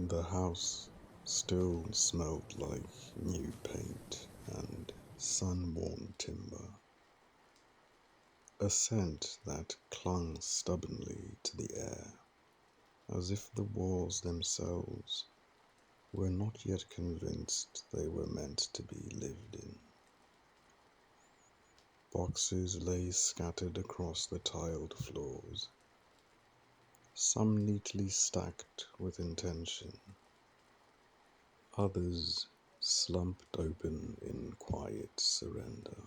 The house still smelled like new paint and sun-worn timber, a scent that clung stubbornly to the air, as if the walls themselves were not yet convinced they were meant to be lived in. Boxes lay scattered across the tiled floors, some neatly stacked with intention, others slumped open in quiet surrender.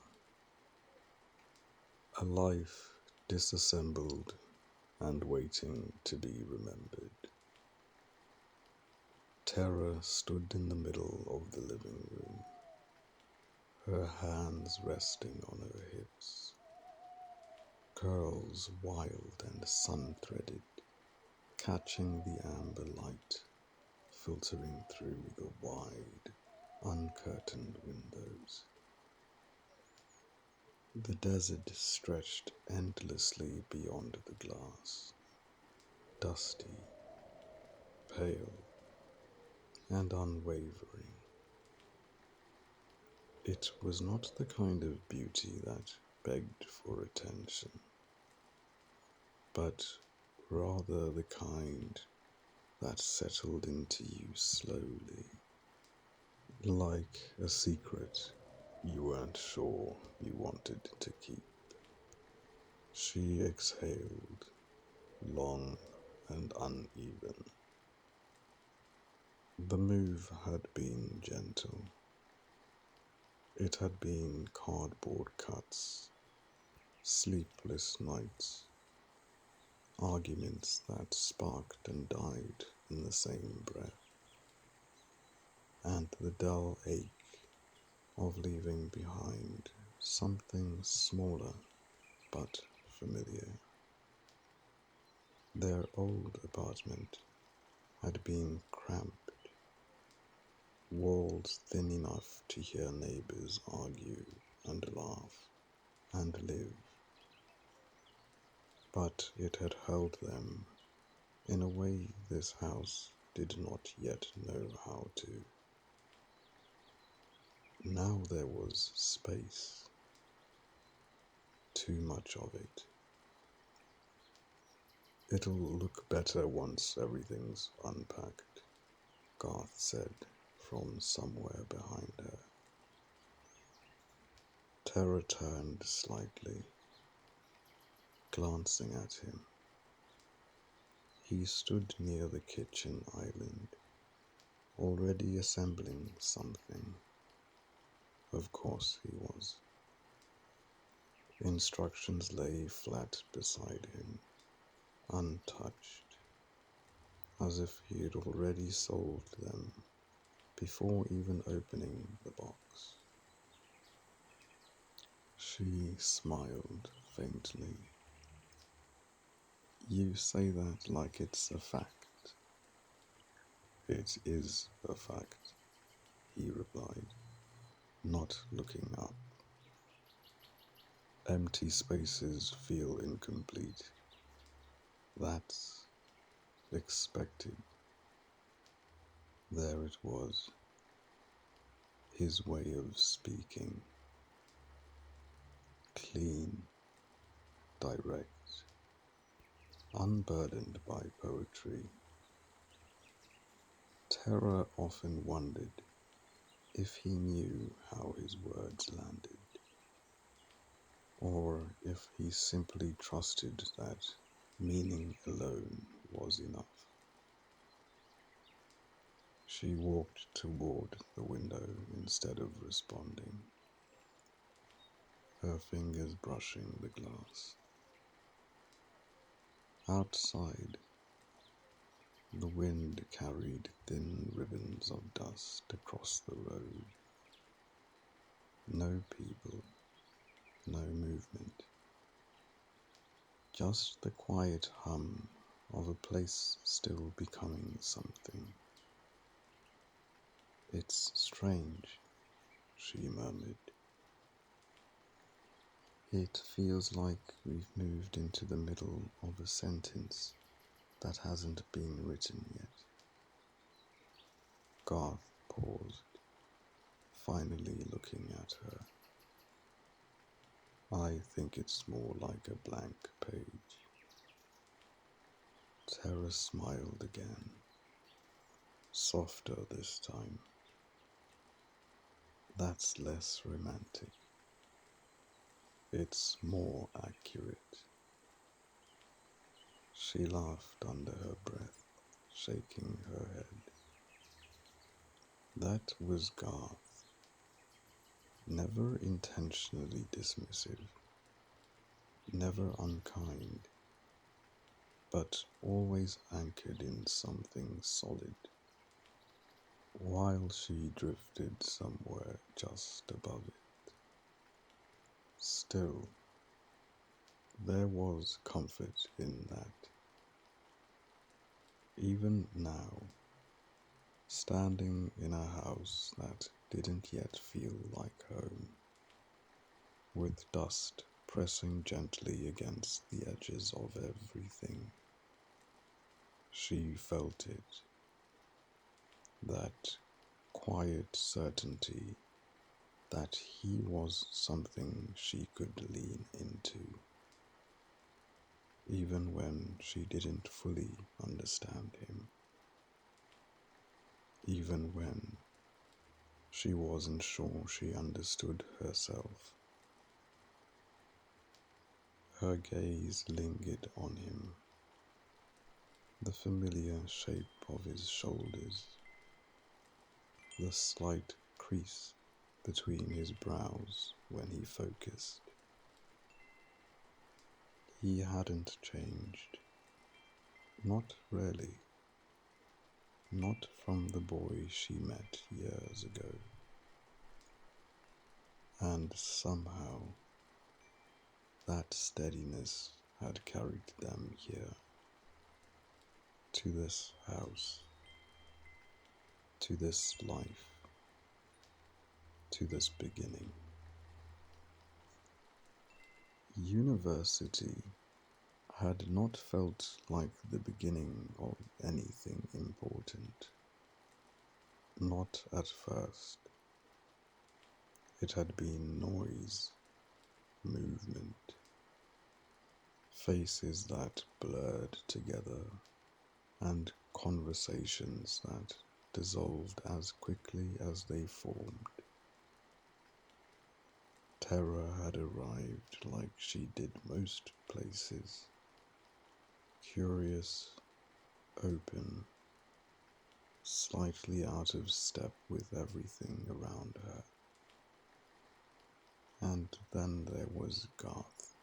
A life disassembled and waiting to be remembered. Terra stood in the middle of the living room, her hands resting on her hips, curls wild and sun-threaded, catching the amber light filtering through the wide, uncurtained windows. The desert stretched endlessly beyond the glass, dusty, pale, and unwavering. It was not the kind of beauty that begged for attention, but rather the kind that settled into you slowly, like a secret you weren't sure you wanted to keep. She exhaled, long and uneven. The move had been gentle. It had been cardboard cuts, sleepless nights, arguments that sparked and died in the same breath, and the dull ache of leaving behind something smaller but familiar. Their old apartment had been cramped, walls thin enough to hear neighbors argue and laugh and live, but it had held them in a way this house did not yet know how to. Now there was space, too much of it. It'll look better once everything's unpacked, Garth said from somewhere behind her. Terra turned slightly, glancing at him. He stood near the kitchen island, already assembling something. Of course he was. Instructions lay flat beside him, untouched, as if he had already solved them before even opening the box. She smiled faintly. You say that like it's a fact. It is a fact, he replied, not looking up. Empty spaces feel incomplete. That's expected. There it was, his way of speaking. Clean, direct, unburdened by poetry. Terra often wondered if he knew how his words landed, or if he simply trusted that meaning alone was enough. She walked toward the window instead of responding, her fingers brushing the glass. Outside, the wind carried thin ribbons of dust across the road. No people, no movement. Just the quiet hum of a place still becoming something. It's strange, she murmured. It feels like we've moved into the middle of a sentence that hasn't been written yet. Garth paused, finally looking at her. I think it's more like a blank page. Terra smiled again, softer this time. That's less romantic. It's more accurate. She laughed under her breath, shaking her head. That was Garth, never intentionally dismissive, never unkind, but always anchored in something solid, while she drifted somewhere just above it. Still, there was comfort in that. Even now, standing in a house that didn't yet feel like home, with dust pressing gently against the edges of everything, she felt it, that quiet certainty that he was something she could lean into, even when she didn't fully understand him, even when she wasn't sure she understood herself. Her gaze lingered on him, the familiar shape of his shoulders, the slight crease between his brows when he focused. He hadn't changed. Not really. Not from the boy she met years ago. And somehow, that steadiness had carried them here, to this house, to this life, to this beginning. University had not felt like the beginning of anything important. Not at first. It had been noise, movement, faces that blurred together, and conversations that dissolved as quickly as they formed. Terra had arrived like she did most places, curious, open, slightly out of step with everything around her. And then there was Garth.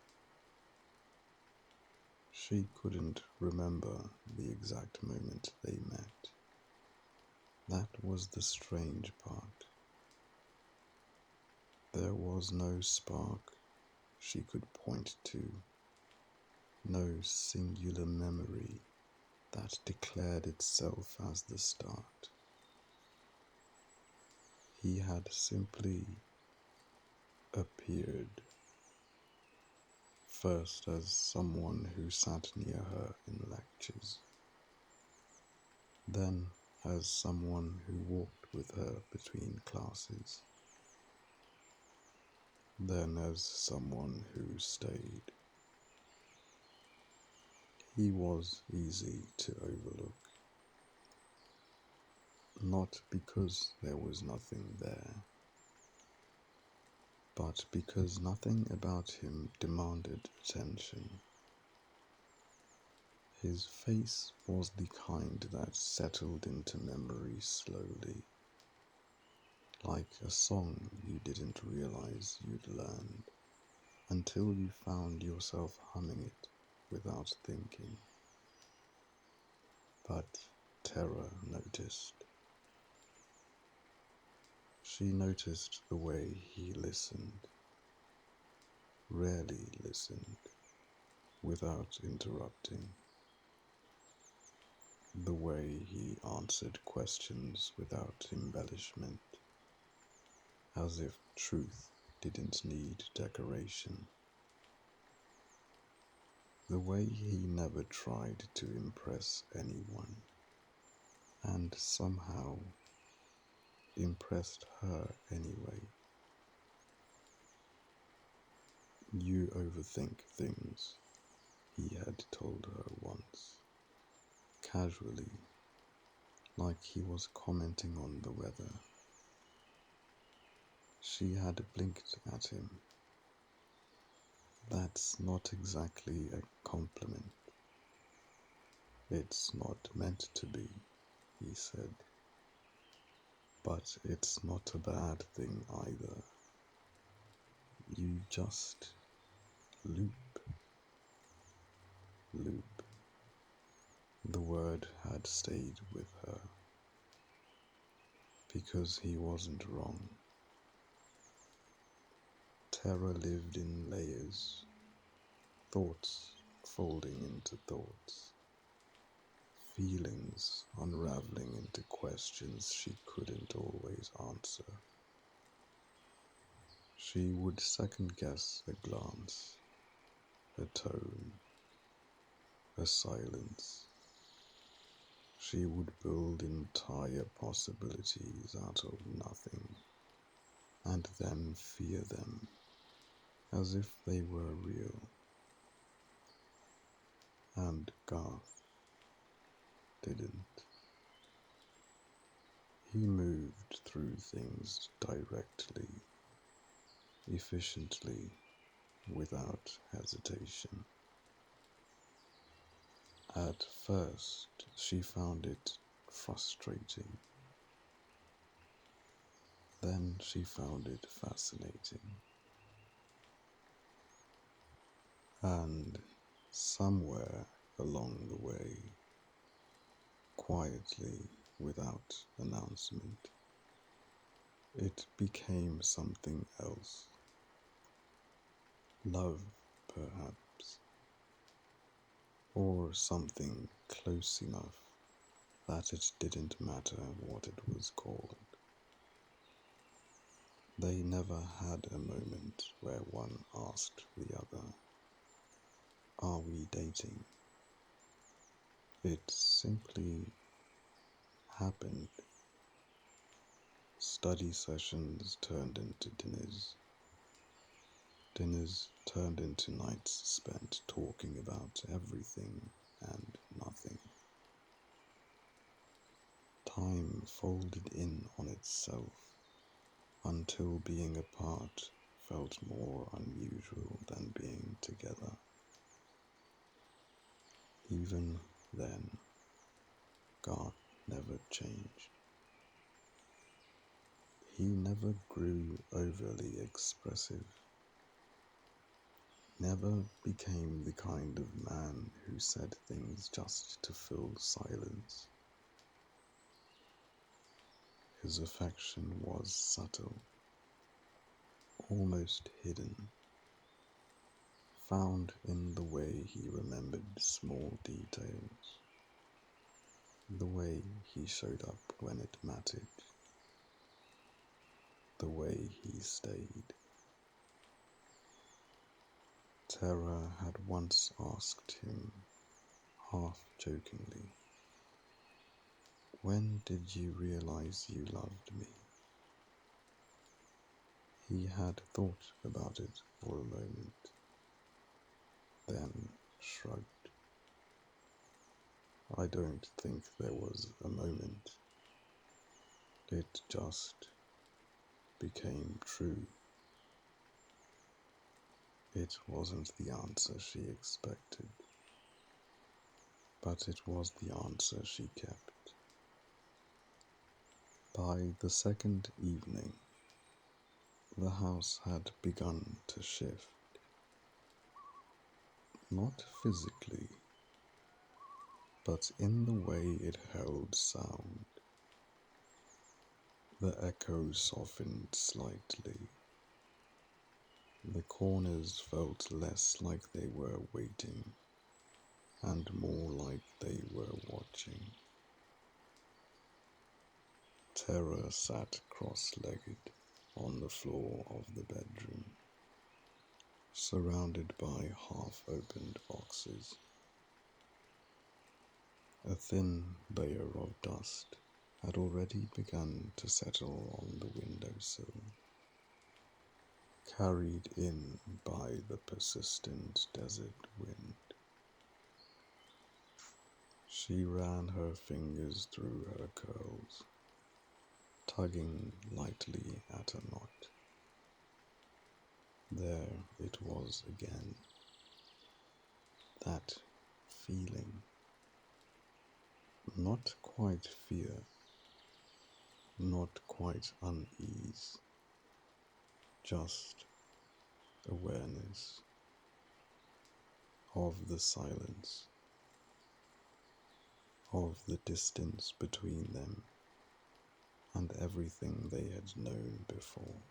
She couldn't remember the exact moment they met. That was the strange part. There was no spark she could point to, no singular memory that declared itself as the start. He had simply appeared, first as someone who sat near her in lectures, then as someone who walked with her between classes, then as someone who stayed. He was easy to overlook, not because there was nothing there, but because nothing about him demanded attention. His face was the kind that settled into memory slowly, like a song you didn't realize you'd learned until you found yourself humming it without thinking. But Terra noticed. She noticed the way he listened, rarely listened, without interrupting. The way he answered questions without embellishment, as if truth didn't need decoration. The way he never tried to impress anyone, and somehow impressed her anyway. You overthink things, he had told her once, casually, like he was commenting on the weather. She had blinked at him. That's not exactly a compliment. It's not meant to be, he said. But it's not a bad thing either. You just loop. Loop. The word had stayed with her. Because he wasn't wrong. Terra lived in layers, thoughts folding into thoughts, feelings unraveling into questions she couldn't always answer. She would second-guess a glance, a tone, a silence. She would build entire possibilities out of nothing, and then fear them, as if they were real. And Garth didn't. He moved through things directly, efficiently, without hesitation. At first, she found it frustrating. Then she found it fascinating. And somewhere along the way, quietly, without announcement, it became something else. Love, perhaps, or something close enough that it didn't matter what it was called. They never had a moment where one asked the other, "Are we dating?" It simply happened. Study sessions turned into dinners. Dinners turned into nights spent talking about everything and nothing. Time folded in on itself until being apart felt more unusual than being together. Even then, God never changed. He never grew overly expressive, never became the kind of man who said things just to fill silence. His affection was subtle, almost hidden, found in the way he remembered small details, the way he showed up when it mattered, the way he stayed. Terra had once asked him, half jokingly, "When did you realize you loved me?" He had thought about it for a moment, then shrugged. "I don't think there was a moment. It just became true." It wasn't the answer she expected, but it was the answer she kept. By the second evening, the house had begun to shift. Not physically, but in the way it held sound. The echo softened slightly. The corners felt less like they were waiting, and more like they were watching. Terra sat cross-legged on the floor of the bedroom, surrounded by half-opened boxes. A thin layer of dust had already begun to settle on the windowsill, carried in by the persistent desert wind. She ran her fingers through her curls, tugging lightly at a knot. There it was again, that feeling, not quite fear, not quite unease, just awareness of the silence, of the distance between them and everything they had known before,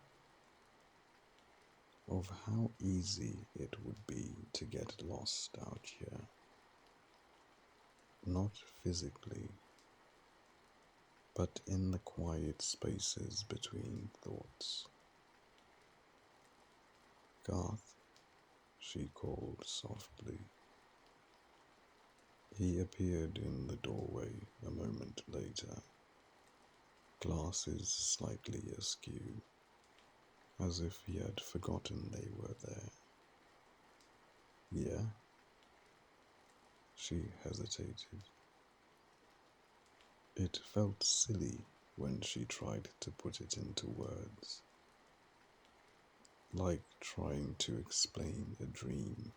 of how easy it would be to get lost out here, not physically, but in the quiet spaces between thoughts. Garth, she called softly. He appeared in the doorway a moment later, glasses slightly askew, as if he had forgotten they were there. Yeah? She hesitated. It felt silly when she tried to put it into words, like trying to explain a dream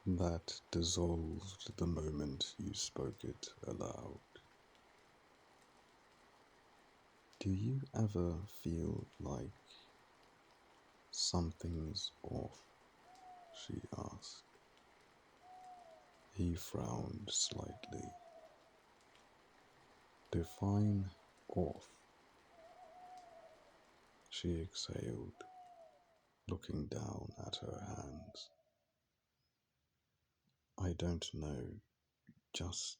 that dissolved the moment you spoke it aloud. Do you ever feel like something's off? She asked. He frowned slightly. Define off. She exhaled, looking down at her hands. I don't know, just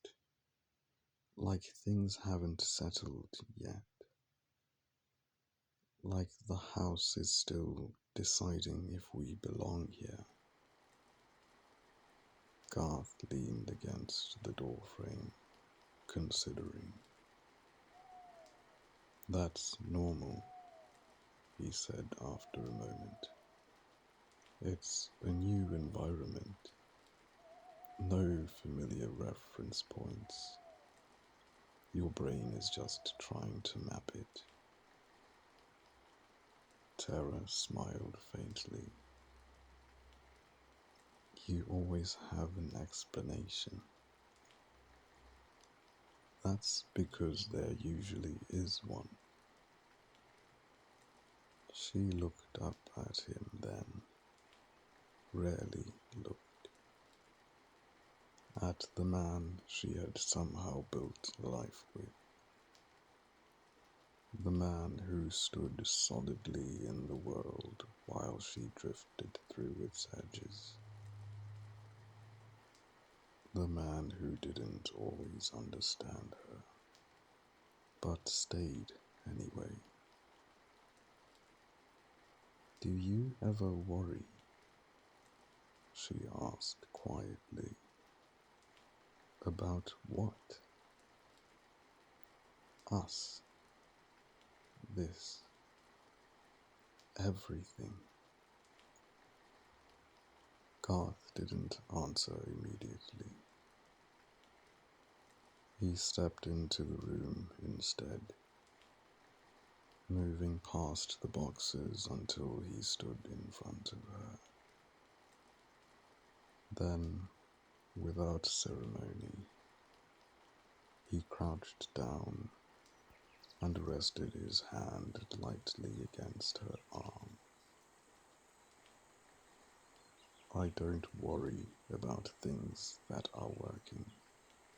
like things haven't settled yet. Like the house is still deciding if we belong here. Garth leaned against the doorframe, considering. That's normal, he said after a moment. It's a new environment. No familiar reference points. Your brain is just trying to map it. Terra smiled faintly. You always have an explanation. That's because there usually is one. She looked up at him then, rarely looked, at the man she had somehow built life with. The man who stood solidly in the world while she drifted through its edges. The man who didn't always understand her, but stayed anyway. Do you ever worry? She asked quietly. About what? Us. This. Everything. Garth didn't answer immediately. He stepped into the room instead, moving past the boxes until he stood in front of her. Then, without ceremony, he crouched down and rested his hand lightly against her arm. I don't worry about things that are working,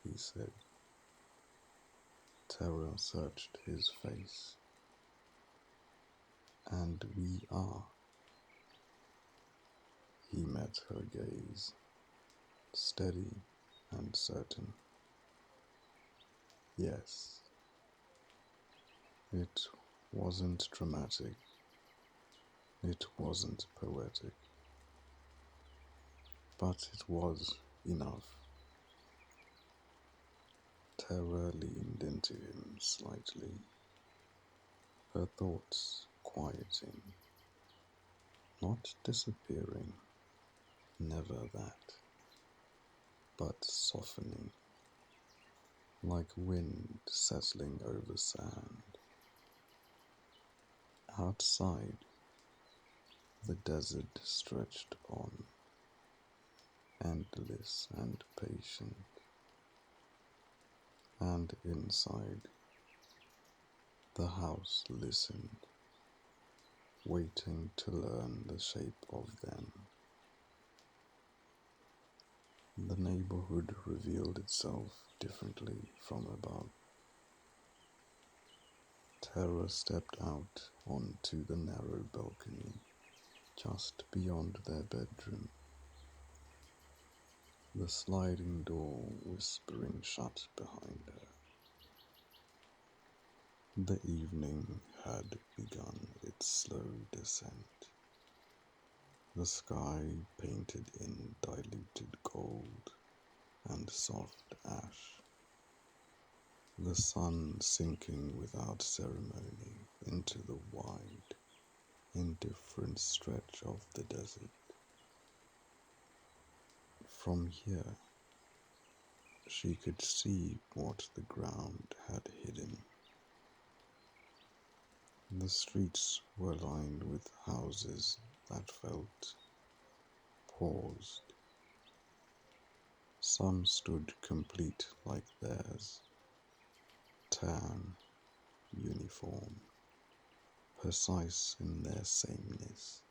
he said. Terror searched his face. And we are. He met her gaze, steady and certain. Yes. It wasn't dramatic. It wasn't poetic. But it was enough. Terra leaned into him slightly, her thoughts quieting, not disappearing, never that, but softening, like wind settling over sand. Outside, the desert stretched on, endless and patient, and inside, the house listened, waiting to learn the shape of them. The neighborhood revealed itself differently from above. Terra stepped out onto the narrow balcony just beyond their bedroom, the sliding door whispering shut behind her. The evening had begun its slow descent, the sky painted in diluted gold and soft ash, the sun sinking without ceremony into the wide, indifferent stretch of the desert. From here, she could see what the ground had hidden. The streets were lined with houses that felt paused. Some stood complete like theirs, tan, uniform, precise in their sameness,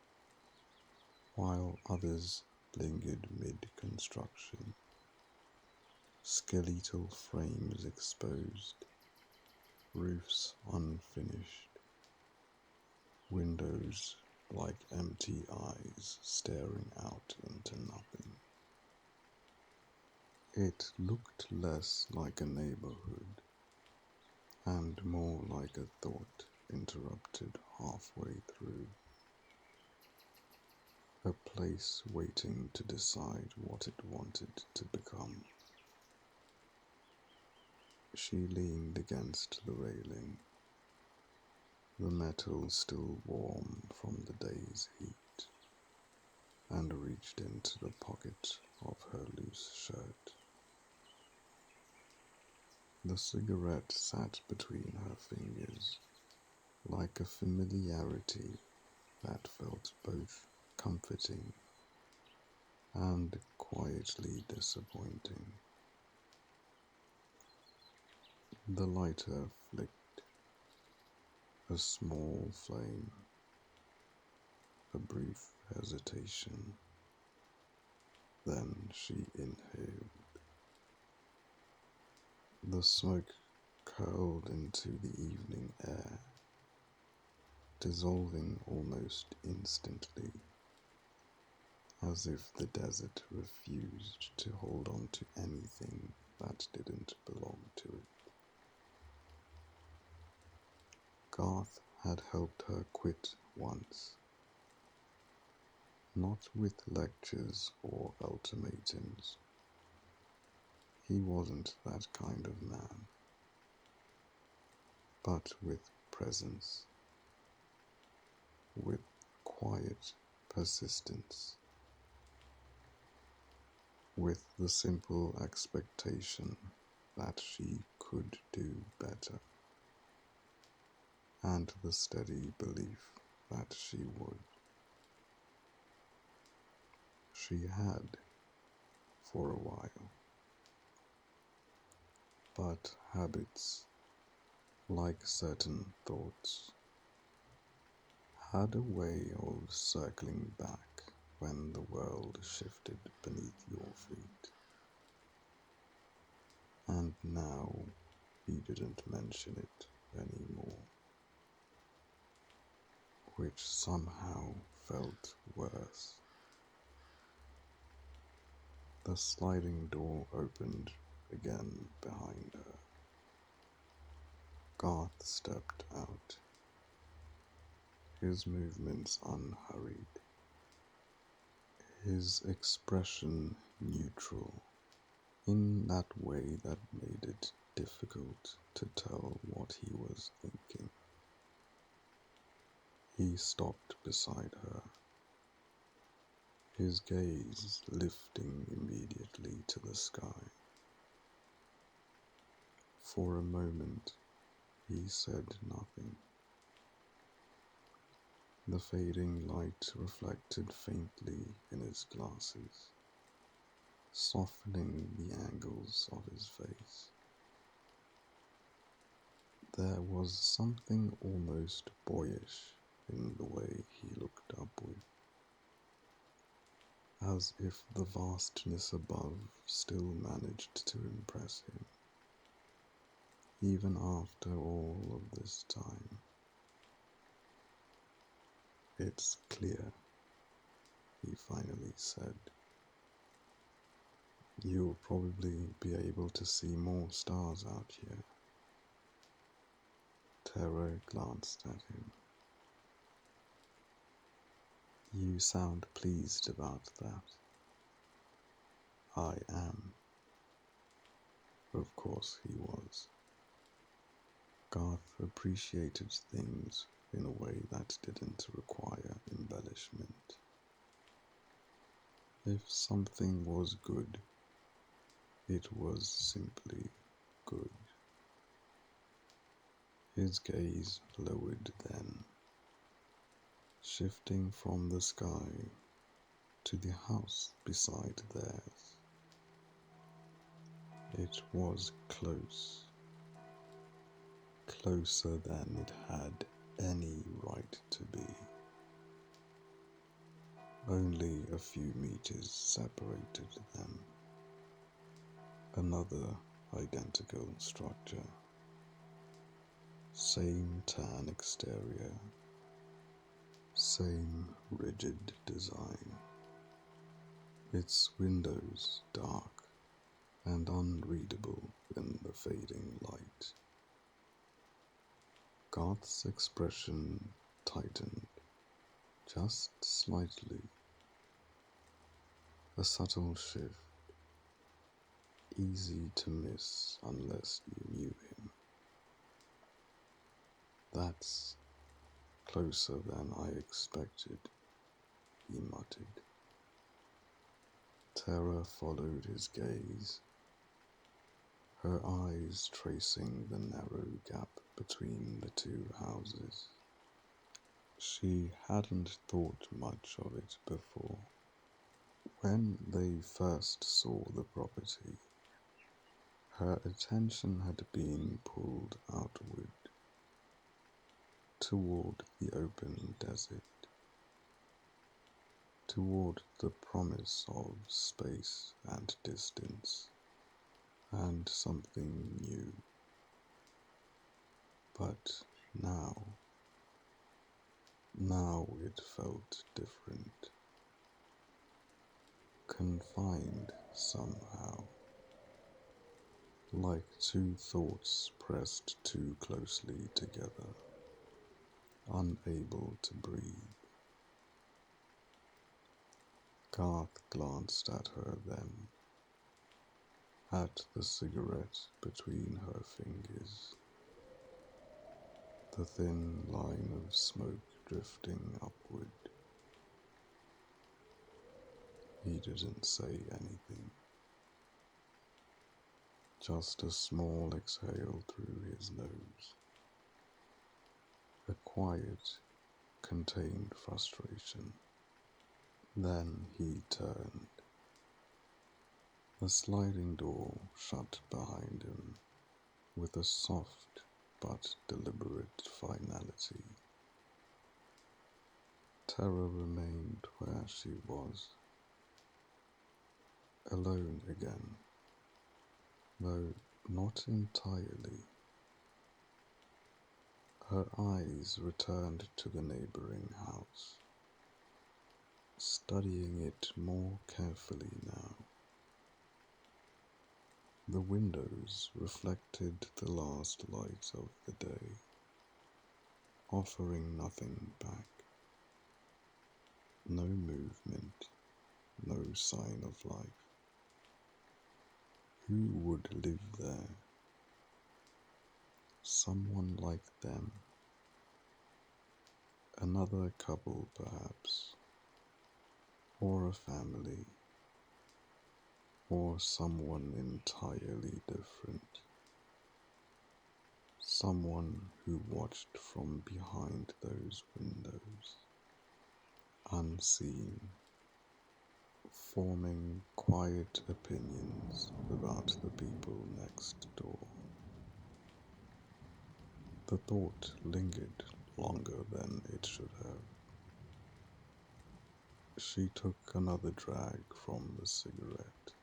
while others lingered mid-construction, skeletal frames exposed, roofs unfinished, windows like empty eyes staring out into nothing. It looked less like a neighborhood and more like a thought interrupted halfway through, a place waiting to decide what it wanted to become. She leaned against the railing, the metal still warm from the day's heat, and reached into the pocket of her loose shirt. The cigarette sat between her fingers, like a familiarity that felt both comforting and quietly disappointing. The lighter flicked, a small flame, a brief hesitation. Then she inhaled. The smoke curled into the evening air, dissolving almost instantly, as if the desert refused to hold on to anything that didn't belong to it. Garth had helped her quit once, not with lectures or ultimatums. He wasn't that kind of man, but with presence, with quiet persistence, with the simple expectation that she could do better, and the steady belief that she would. She had, for a while, but habits, like certain thoughts, had a way of circling back when the world shifted beneath your feet. And now he didn't mention it anymore, which somehow felt worse. The sliding door opened again behind her. Garth stepped out, his movements unhurried, his expression neutral, in that way that made it difficult to tell what he was thinking. He stopped beside her, his gaze lifting immediately to the sky. For a moment, he said nothing. The fading light reflected faintly in his glasses, softening the angles of his face. There was something almost boyish in the way he looked upward, as if the vastness above still managed to impress him, even after all of this time. "It's clear," he finally said. "You'll probably be able to see more stars out here." Terra glanced at him. "You sound pleased about that." "I am." Of course he was. Garth appreciated things in a way that didn't require embellishment. If something was good, it was simply good. His gaze lowered then, shifting from the sky to the house beside theirs. It was close, closer than it had any right to be. Only a few meters separated them. Another identical structure. Same tan exterior. Same rigid design. Its windows dark and unreadable in the fading light. Garth's expression tightened, just slightly. A subtle shift, easy to miss unless you knew him. "That's closer than I expected," he muttered. Terra followed his gaze, her eyes tracing the narrow gap between the two houses. She hadn't thought much of it before. When they first saw the property, her attention had been pulled outward, toward the open desert, toward the promise of space and distance, and something new. But now it felt different, confined somehow, like two thoughts pressed too closely together, unable to breathe. Garth glanced at her then, at the cigarette between her fingers, the thin line of smoke drifting upward. He didn't say anything, just a small exhale through his nose, a quiet, contained frustration. Then he turned. The sliding door shut behind him with a soft but deliberate finality. Terra remained where she was, alone again, though not entirely. Her eyes returned to the neighboring house, studying it more carefully now. The windows reflected the last light of the day, offering nothing back. No movement, no sign of life. Who would live there? someone like them, another couple perhaps, or a family, or someone entirely different, someone who watched from behind those windows, unseen, forming quiet opinions about the people next door. The thought lingered longer than it should have. She took another drag from the cigarette,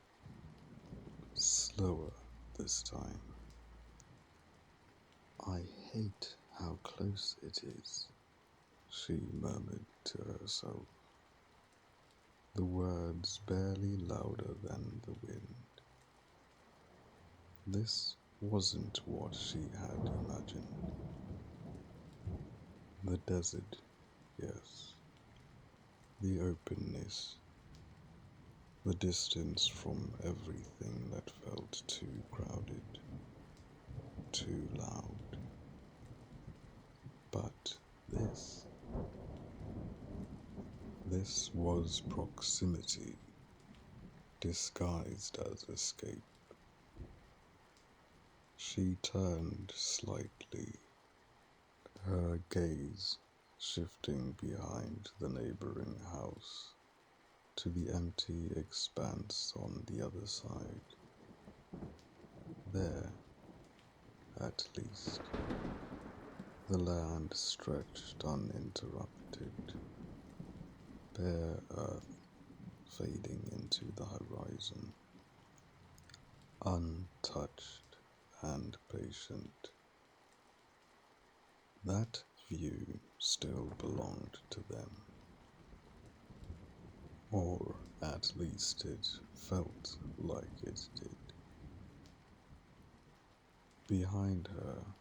slower this time. "I hate how close it is," she murmured to herself, the words barely louder than the wind. This wasn't what she had imagined. The desert, yes. The openness. The distance from everything that felt too crowded, too loud. But this was proximity, disguised as escape. She turned slightly, her gaze shifting behind the neighboring house to the empty expanse on the other side. There, at least, the land stretched uninterrupted, bare earth fading into the horizon, untouched and patient. That view still belonged to them, or at least it felt like it did. Behind her,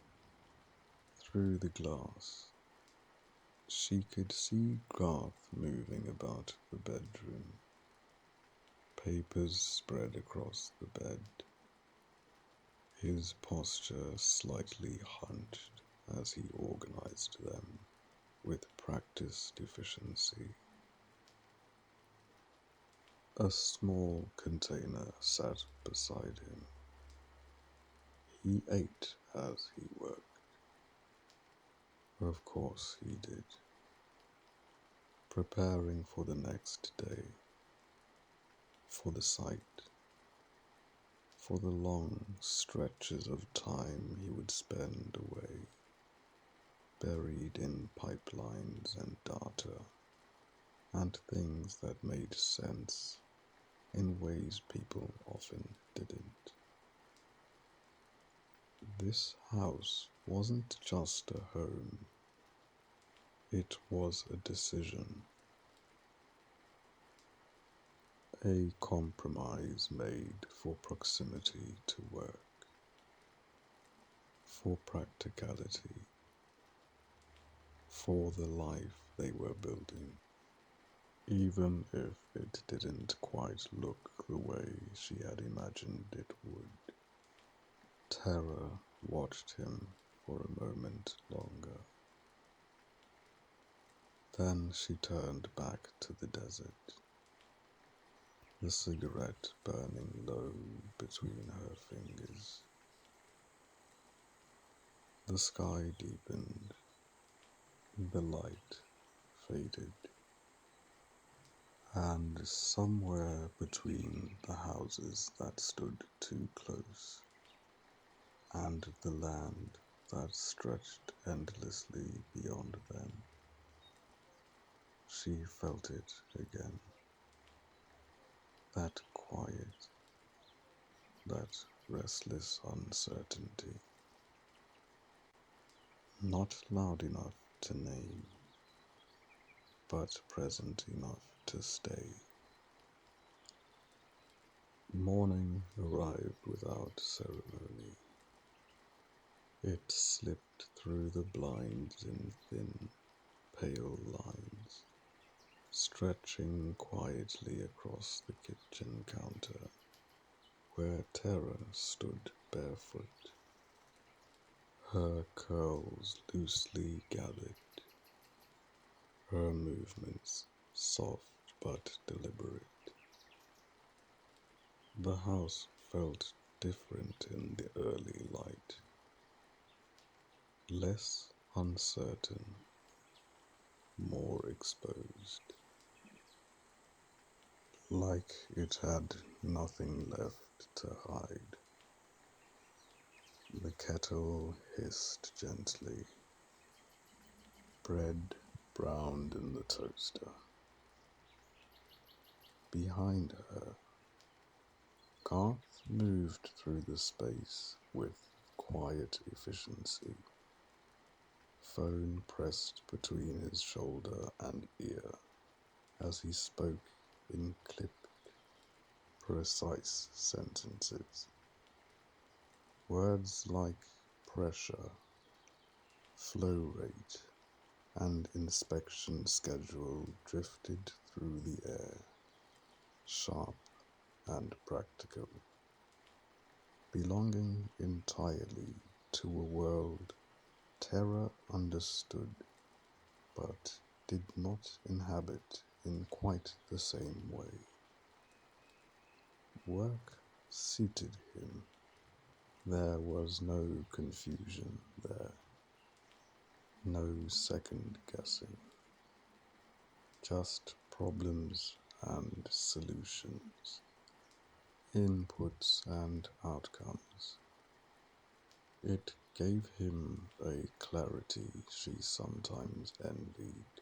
through the glass, she could see Garth moving about the bedroom, papers spread across the bed, his posture slightly hunched as he organized them with practiced efficiency. A small container sat beside him. He ate as he worked. Of course he did. Preparing for the next day, for the sight, for the long stretches of time he would spend away, buried in pipelines and data, and things that made sense in ways people often didn't. This house wasn't just a home, it was a decision, a compromise made for proximity to work, for practicality, for the life they were building, even if it didn't quite look the way she had imagined it would. Terra watched him for a moment longer. Then she turned back to the desert, the cigarette burning low between her fingers. The sky deepened, the light faded, and somewhere between the houses that stood too close and the land that stretched endlessly beyond them, she felt it again. That quiet, that restless uncertainty. Not loud enough to name, but present enough to stay. Morning arrived without ceremony. It slipped through the blinds in thin, pale lines, stretching quietly across the kitchen counter, where Terra stood barefoot, her curls loosely gathered, her movements soft but deliberate. The house felt different in the early light, less uncertain, more exposed, like it had nothing left to hide. The kettle hissed gently, bread browned in the toaster. Behind her, Garth moved through the space with quiet efficiency, phone pressed between his shoulder and ear as he spoke in clipped, precise sentences. Words like pressure, flow rate, and inspection schedule drifted through the air, sharp and practical, belonging entirely to a world Terra understood but did not inhabit in quite the same way. Work suited him. There was no confusion there, no second guessing, just problems and solutions, inputs and outcomes. It gave him a clarity she sometimes envied,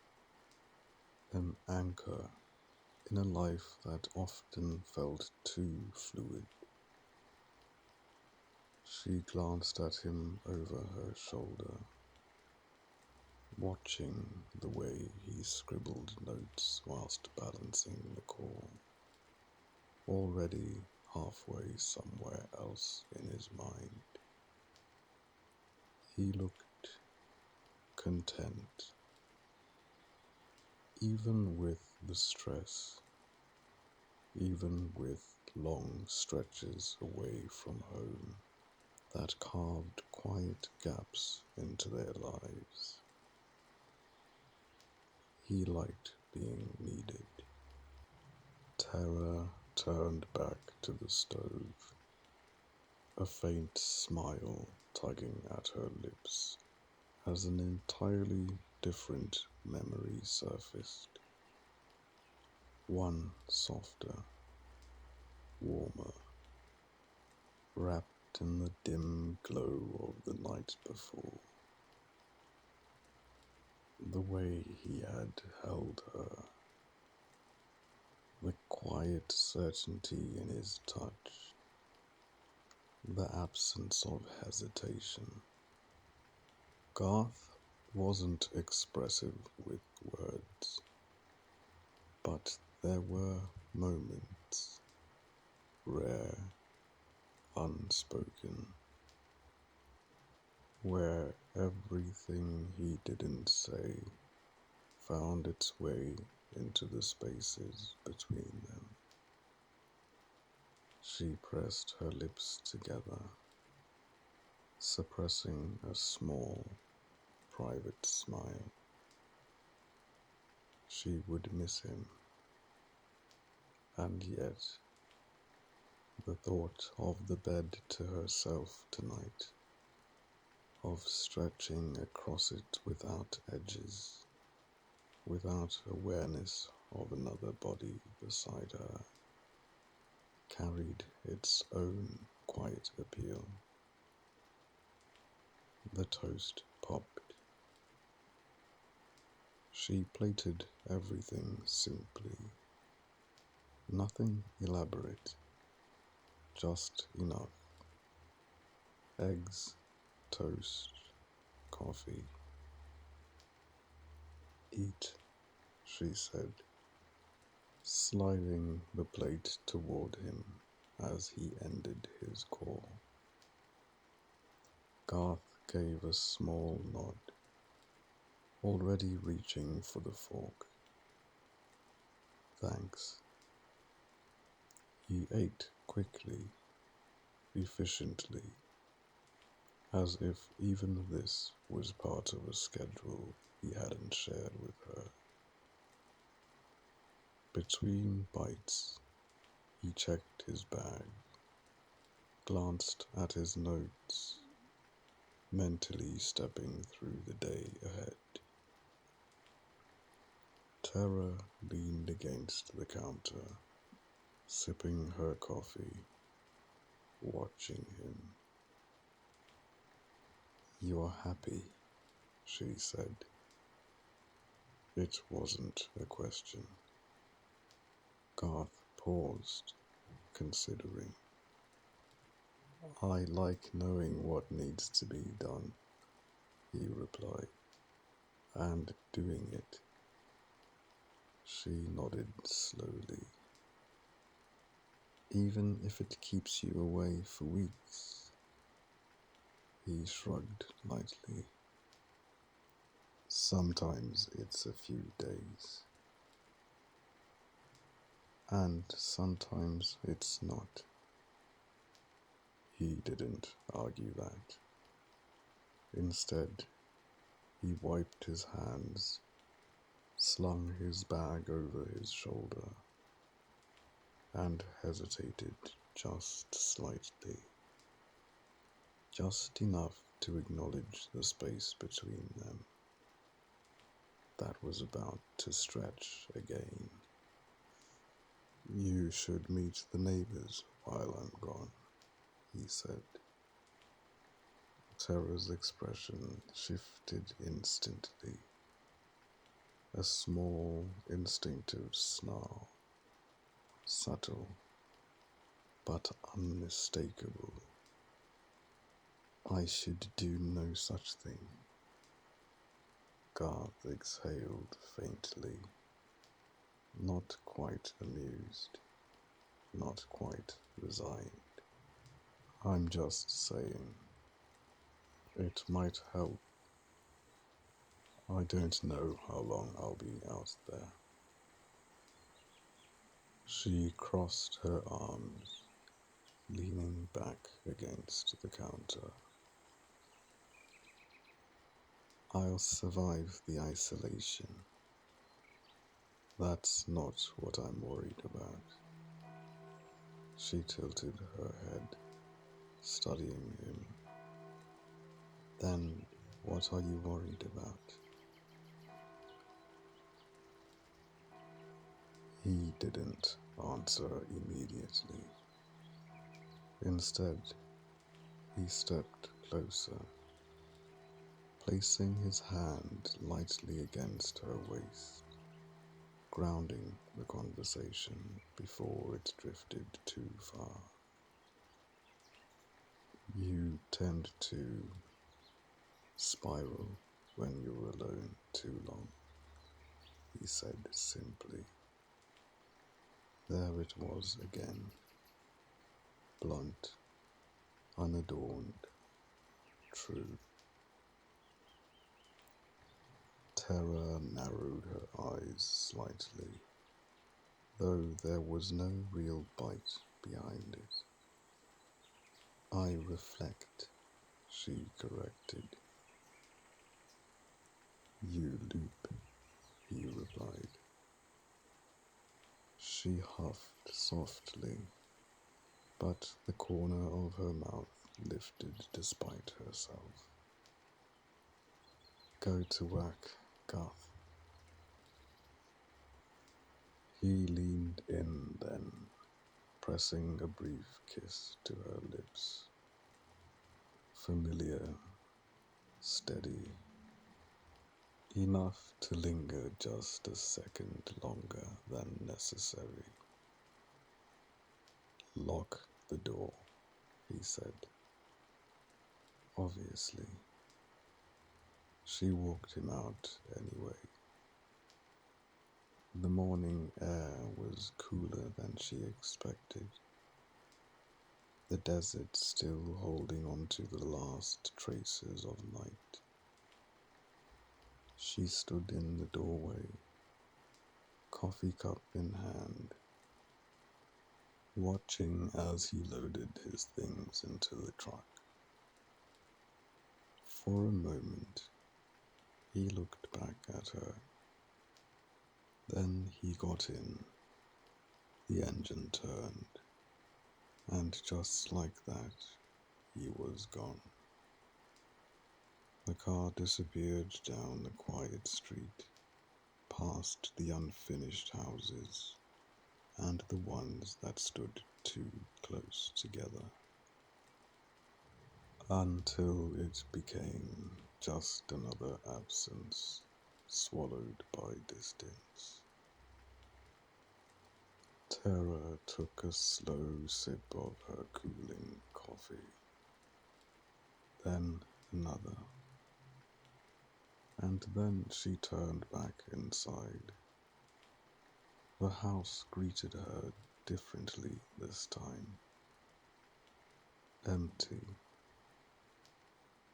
an anchor in a life that often felt too fluid. She glanced at him over her shoulder, watching the way he scribbled notes whilst balancing the call, already halfway somewhere else in his mind. He looked content, even with the stress, even with long stretches away from home that carved quiet gaps into their lives. He liked being needed. Terra turned back to the stove, a faint smile tugging at her lips as an entirely different memory surfaced. One softer, warmer, wrapped in the dim glow of the night before. The way he had held her, the quiet certainty in his touch, the absence of hesitation. Garth wasn't expressive with words, but there were moments, rare, unspoken, where everything he didn't say found its way into the spaces between them. She pressed her lips together, suppressing a small, private smile. She would miss him, and yet the thought of the bed to herself tonight, of stretching across it without edges, without awareness of another body beside her, carried its own quiet appeal. The toast popped. She plated everything simply, nothing elaborate, just enough. Eggs, toast, coffee. Eat, she said, sliding the plate toward him as he ended his call. Garth gave a small nod, already reaching for the fork. Thanks. He ate quickly, efficiently, as if even this was part of a schedule he hadn't shared with her. Between bites, he checked his bag, glanced at his notes, mentally stepping through the day ahead. Terra leaned against the counter, sipping her coffee, watching him. "You're happy," she said. It wasn't a question. Garth paused, considering. "I like knowing what needs to be done," he replied, "and doing it." She nodded slowly. "Even if it keeps you away for weeks?" He shrugged lightly. "Sometimes it's a few days. And sometimes it's not." He didn't argue that. Instead, he wiped his hands, slung his bag over his shoulder, and hesitated just slightly. Just enough to acknowledge the space between them. That was about to stretch again. "You should meet the neighbors while I'm gone," he said. Terra's expression shifted instantly. A small, instinctive snarl, subtle but unmistakable. "I should do no such thing." Garth exhaled faintly, not quite amused, not quite resigned. "I'm just saying, it might help. I don't know how long I'll be out there." She crossed her arms, leaning back against the counter. "I'll survive the isolation. That's not what I'm worried about." She tilted her head, studying him. "Then what are you worried about?" He didn't answer immediately. Instead, he stepped closer, placing his hand lightly against her waist, grounding the conversation before it drifted too far. "You tend to spiral when you're alone too long," he said simply. There it was again, blunt, unadorned, true. Terra narrowed her eyes slightly, though there was no real bite behind it. "I reflect," she corrected. "You loop," he replied. She huffed softly, but the corner of her mouth lifted despite herself. "Go to work, Garth." He leaned in then, pressing a brief kiss to her lips. Familiar, steady, enough to linger just a second longer than necessary. "Lock the door," he said. Obviously. She walked him out anyway. The morning air was cooler than she expected, the desert still holding on to the last traces of night. She stood in the doorway, coffee cup in hand, watching as he loaded his things into the truck. For a moment, he looked back at her. Then he got in. The engine turned, and just like that, he was gone. The car disappeared down the quiet street, past the unfinished houses and the ones that stood too close together, until it became just another absence swallowed by distance. Terra took a slow sip of her cooling coffee, then another, and then she turned back inside. The house greeted her differently this time. Empty.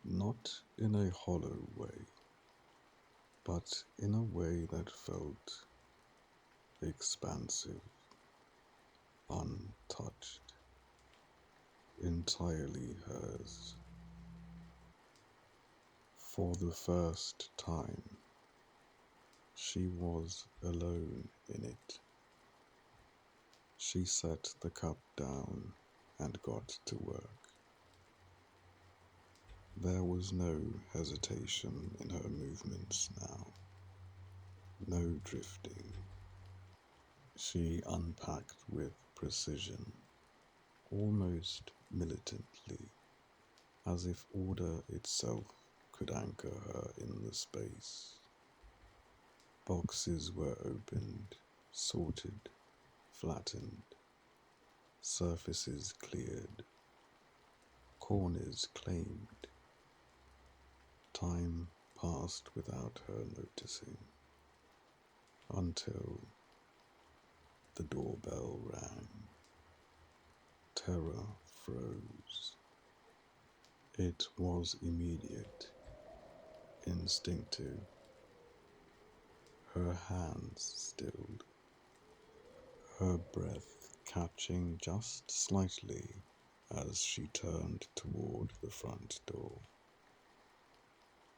Not in a hollow way, but in a way that felt expansive, untouched, entirely hers. For the first time, she was alone in it. She set the cup down and got to work. There was no hesitation in her movements now, no drifting. She unpacked with precision, almost militantly, as if order itself could anchor her in the space. Boxes were opened, sorted, flattened, surfaces cleared, corners claimed. Time passed without her noticing, until the doorbell rang. Terra froze. It was immediate, instinctive. Her hands stilled, her breath catching just slightly as she turned toward the front door.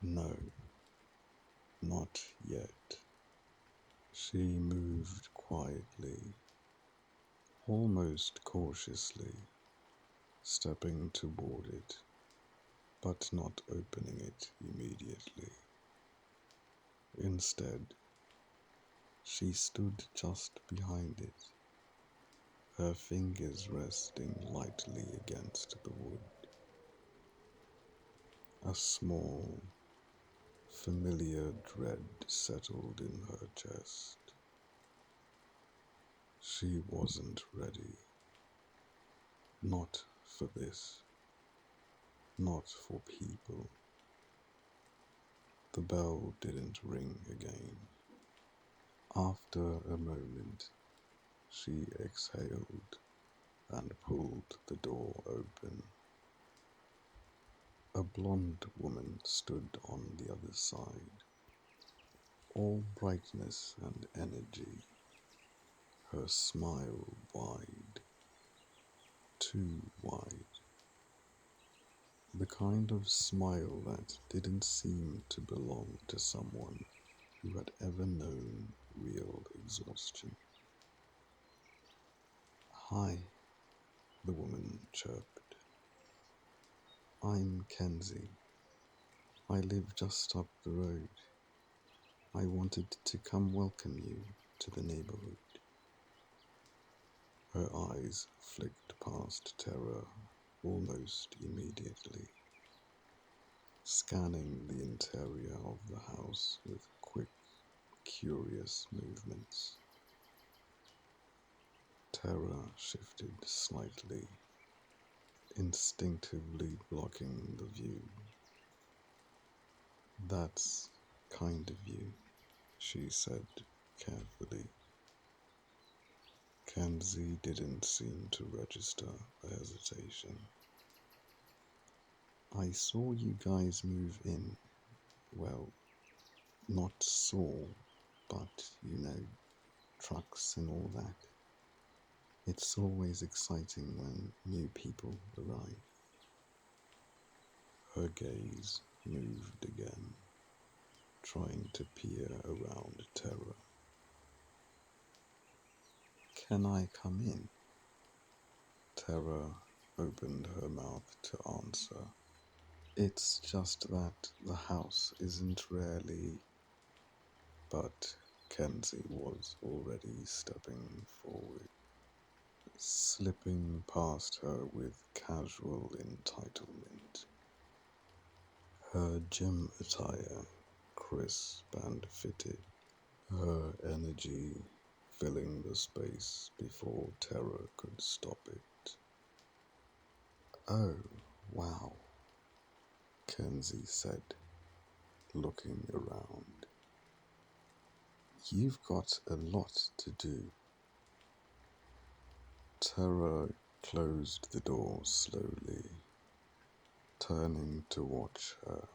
No, not yet. She moved quietly, almost cautiously, stepping toward it, but not opening it immediately. Instead, she stood just behind it, her fingers resting lightly against the wood. A small, familiar dread settled in her chest. She wasn't ready. Not for this. Not for people. The bell didn't ring again. After a moment, she exhaled and pulled the door open. A blonde woman stood on the other side, all brightness and energy, her smile wide, too wide. The kind of smile that didn't seem to belong to someone who had ever known real exhaustion. "Hi," the woman chirped. "I'm Kenzie. I live just up the road. I wanted to come welcome you to the neighborhood." Her eyes flicked past Terra almost immediately, scanning the interior of the house with quick, curious movements. Terra shifted slightly, instinctively blocking the view. "That's kind of you," she said carefully. Kenzie didn't seem to register the hesitation. "I saw you guys move in. Well, not saw, but trucks and all that. It's always exciting when new people arrive." Her gaze moved again, trying to peer around Terra. Can I come in? Terra opened her mouth to answer. It's just that the house isn't really... But Kenzie was already stepping forward, slipping past her with casual entitlement. Her gym attire, crisp and fitted, her energy filling the space before Terra could stop it. Oh, wow, Kenzie said, looking around. You've got a lot to do. Terra closed the door slowly, turning to watch her.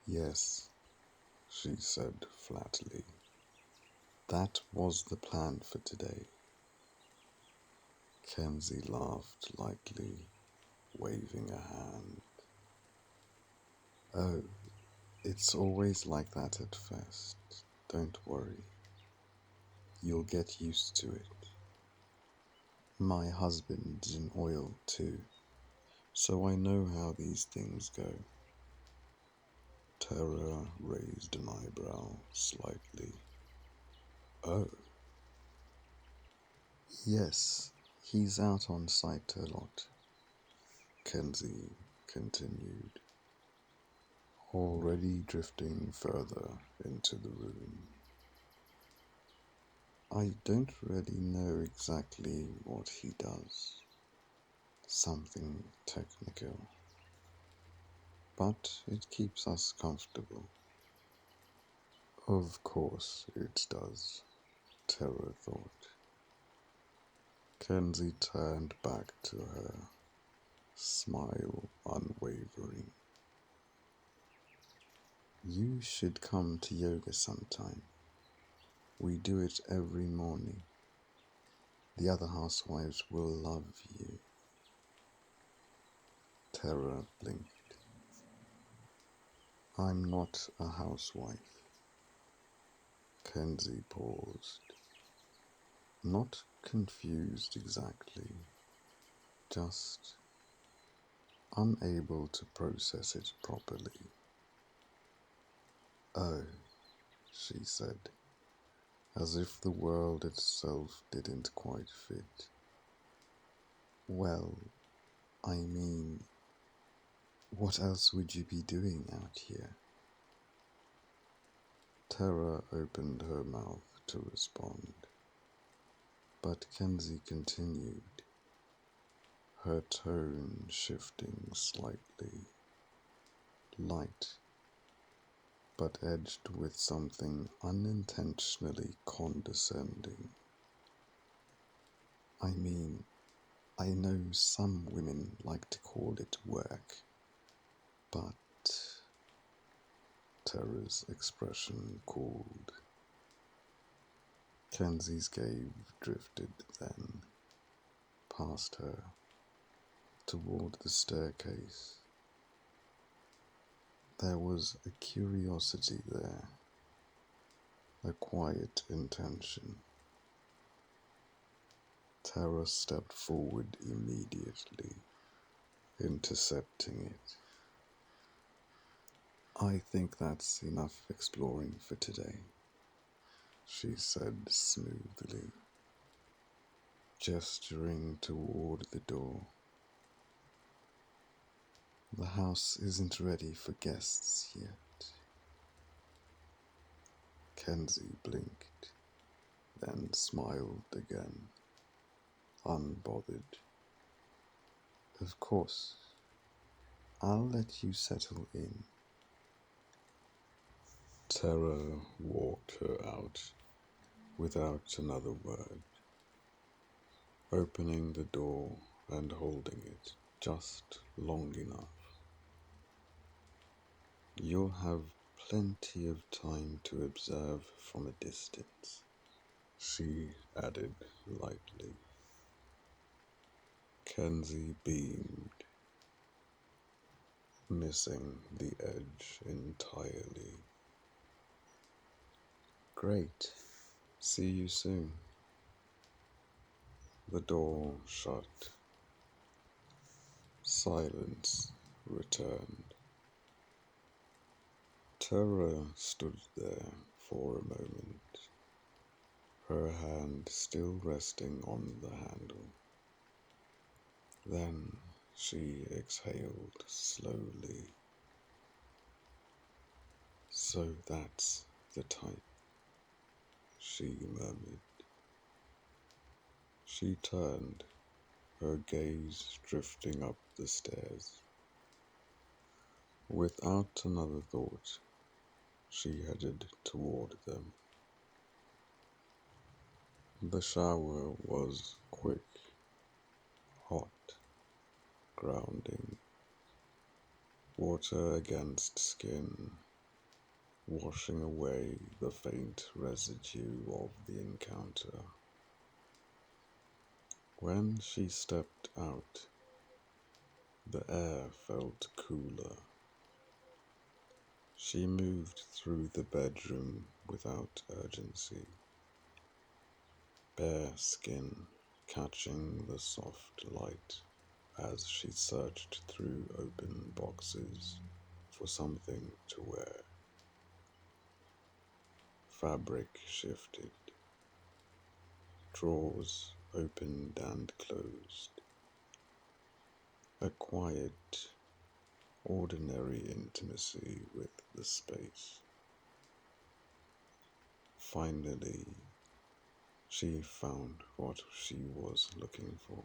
Yes, she said flatly. That was the plan for today. Kenzie laughed lightly, waving a hand. Oh, it's always like that at first. Don't worry. You'll get used to it. My husband's in oil too, so I know how these things go. Terra raised an eyebrow slightly. Oh. Yes, he's out on site a lot, Kenzie continued, already drifting further into the room. I don't really know exactly what he does. Something technical. But it keeps us comfortable. Of course it does, Terra thought. Kenzie turned back to her, smile unwavering. You should come to yoga sometime. We do it every morning. The other housewives will love you. Terra blinked. I'm not a housewife. Kenzie paused. Not confused exactly, just unable to process it properly. Oh, she said, as if the world itself didn't quite fit. Well, I mean, what else would you be doing out here? Terra opened her mouth to respond, but Kenzie continued, her tone shifting slightly, light, but edged with something unintentionally condescending. I mean, I know some women like to call it work, but... Terra's expression cooled. Kenzie's gaze drifted then, past her, toward the staircase. There was a curiosity there, a quiet intention. Terra stepped forward immediately, intercepting it. I think that's enough exploring for today, she said smoothly, gesturing toward the door. The house isn't ready for guests yet. Kenzie blinked, then smiled again, unbothered. Of course, I'll let you settle in. Terra walked her out without another word, opening the door and holding it just long enough. You'll have plenty of time to observe from a distance, she added lightly. Kenzie beamed. missing the edge entirely. Great. See you soon. The door shut. Silence returned. Terra stood there for a moment, her hand still resting on the handle. Then she exhaled slowly. So that's the type, she murmured. She turned, her gaze drifting up the stairs. Without another thought, she headed toward them. The shower was quick, hot, grounding. Water against skin, washing away the faint residue of the encounter. When she stepped out, the air felt cooler. She moved through the bedroom without urgency, bare skin catching the soft light as she searched through open boxes for something to wear. Fabric shifted, drawers opened and closed. A quiet, ordinary intimacy with the space. Finally, she found what she was looking for.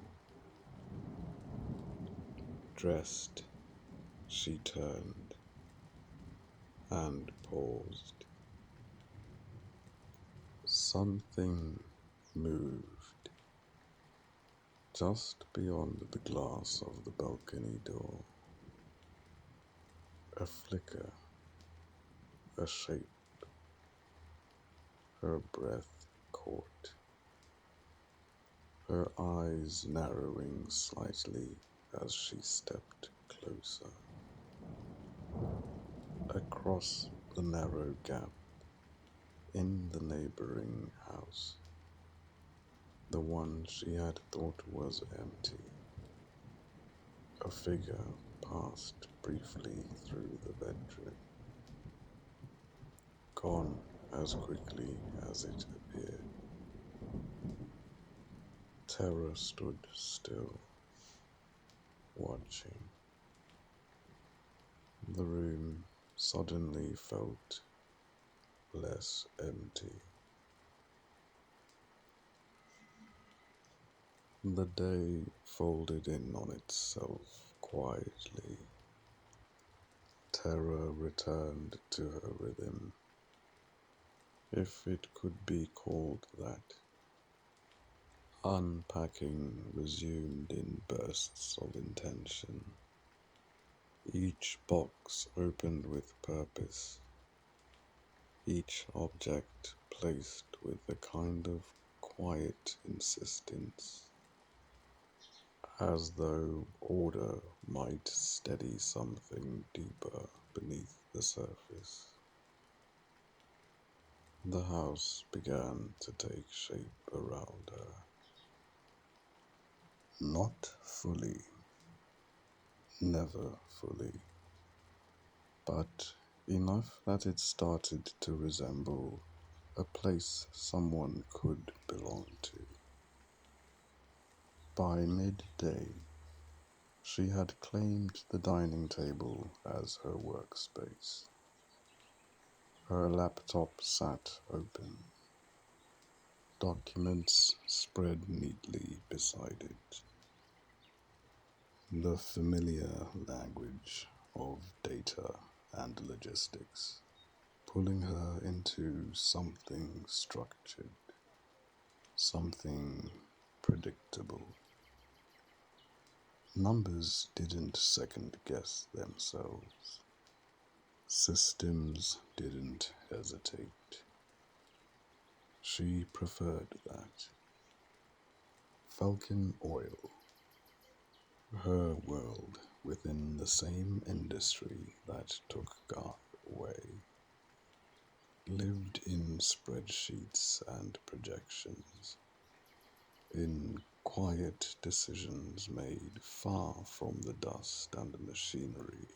Dressed, she turned and paused. Something moved just beyond the glass of the balcony door. A flicker, a shape, her breath caught, her eyes narrowing slightly as she stepped closer. Across the narrow gap in the neighboring house, the one she had thought was empty, a figure passed briefly through the bedroom, gone as quickly as it appeared. Terra stood still, watching. The room suddenly felt less empty. The day folded in on itself quietly. Terra returned to her rhythm, if it could be called that. Unpacking resumed in bursts of intention, each box opened with purpose, each object placed with a kind of quiet insistence, as though order might steady something deeper beneath the surface. The house began to take shape around her. Not fully, never fully, but enough that it started to resemble a place someone could belong to. By midday, she had claimed the dining table as her workspace. Her laptop sat open, documents spread neatly beside it. The familiar language of data and logistics, pulling her into something structured, something predictable. Numbers didn't second guess themselves. Systems didn't hesitate. She preferred that. Falcon Oil, her world within the same industry that took Garth away, lived in spreadsheets and projections, in quiet decisions made far from the dust and the machinery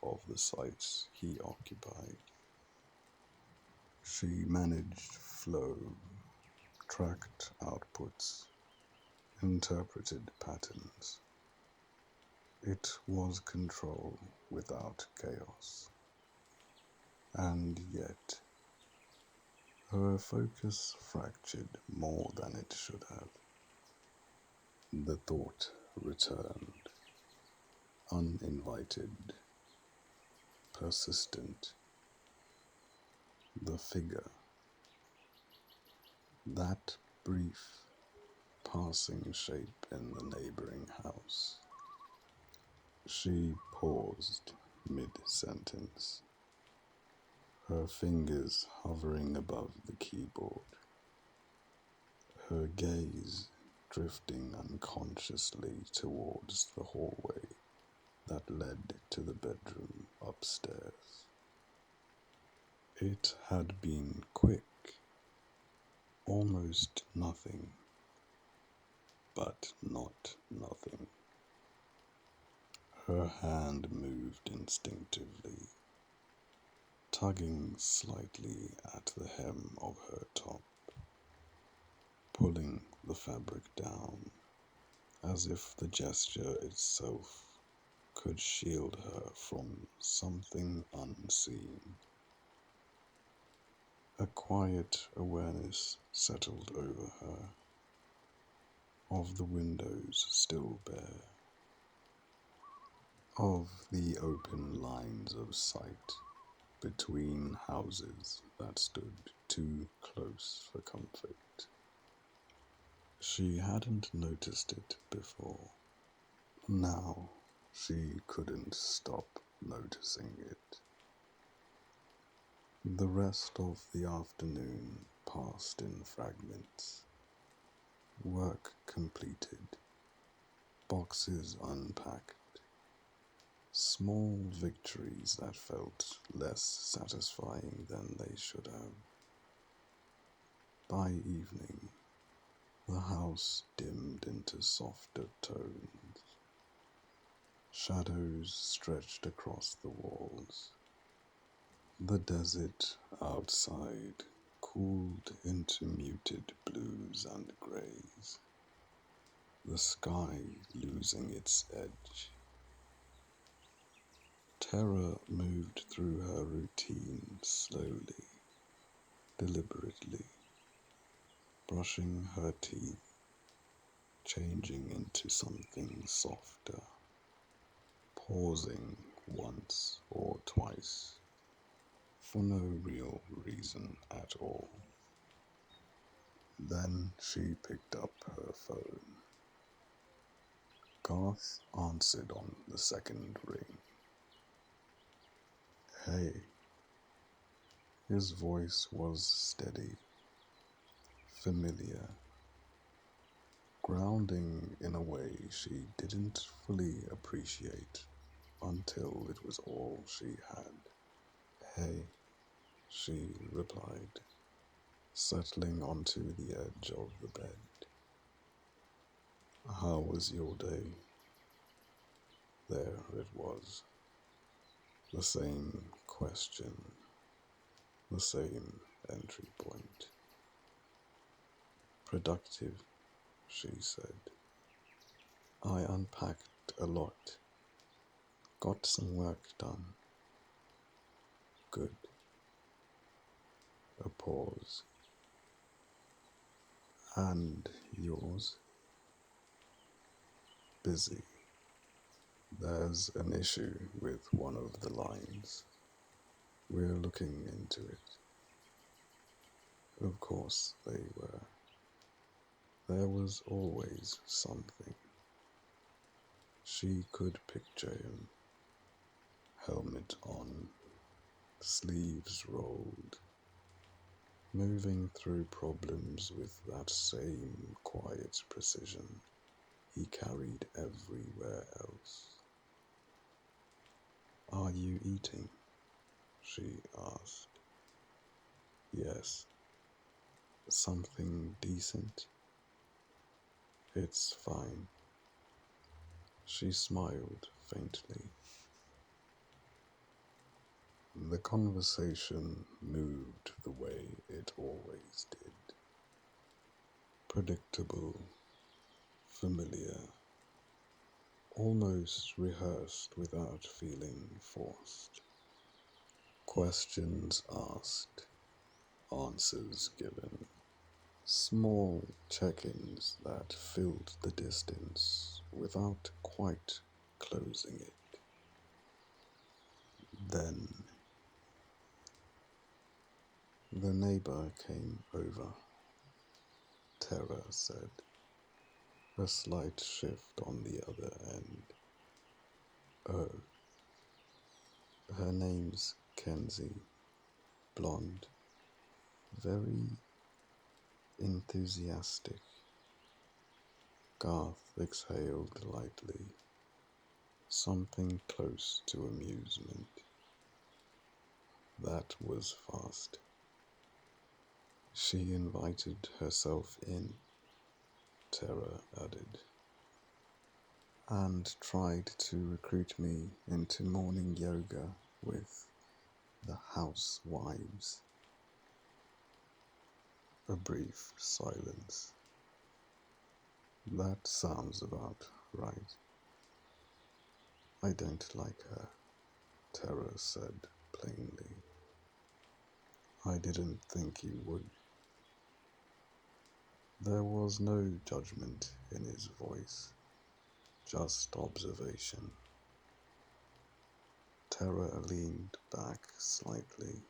of the sites he occupied. She managed flow, tracked outputs, interpreted patterns. It was control without chaos. And yet, her focus fractured more than it should have. The thought returned, uninvited, persistent. The figure, that brief passing shape in the neighboring house. She paused mid-sentence, her fingers hovering above the keyboard, her gaze drifting unconsciously towards the hallway that led to the bedroom upstairs. It had been quick, almost nothing, but not nothing. Her hand moved instinctively, tugging slightly at the hem of her top, pulling the fabric down, as if the gesture itself could shield her from something unseen. A quiet awareness settled over her, of the windows still bare, of the open lines of sight between houses that stood too close for comfort. She hadn't noticed it before. Now she couldn't stop noticing it. The rest of the afternoon passed in fragments. Work completed, boxes unpacked, small victories that felt less satisfying than they should have. By evening, the house dimmed into softer tones. Shadows stretched across the walls. The desert outside cooled into muted blues and greys, the sky losing its edge. Terra moved through her routine slowly, deliberately, brushing her teeth, changing into something softer, pausing once or twice, for no real reason at all. Then she picked up her phone. Garth answered on the second ring. Hey. His voice was steady, familiar, grounding in a way she didn't fully appreciate until it was all she had. Hey, she replied, settling onto the edge of the bed. How was your day? There it was. The same question, the same entry point. Productive, she said. I unpacked a lot. Got some work done. Good. A pause. And yours? Busy. There's an issue with one of the lines. We're looking into it. Of course they were. There was always something. She could picture him. Helmet on, sleeves rolled, moving through problems with that same quiet precision he carried everywhere else. Are you eating? She asked. Yes. Something decent? It's fine. She smiled faintly. The conversation moved the way it always did. Predictable, familiar, almost rehearsed without feeling forced. Questions asked, answers given. Small check-ins that filled the distance without quite closing it. Then the neighbor came over, Terra said, a slight shift on the other end. Oh, her name's Kenzie, blonde, very enthusiastic. Garth exhaled lightly, something close to amusement. That was fast. She invited herself in, Terra added, and tried to recruit me into morning yoga with the housewives. A brief silence. That sounds about right. I don't like her, Terra said plainly. I didn't think you would. There was no judgment in his voice, just observation. Terra leaned back slightly,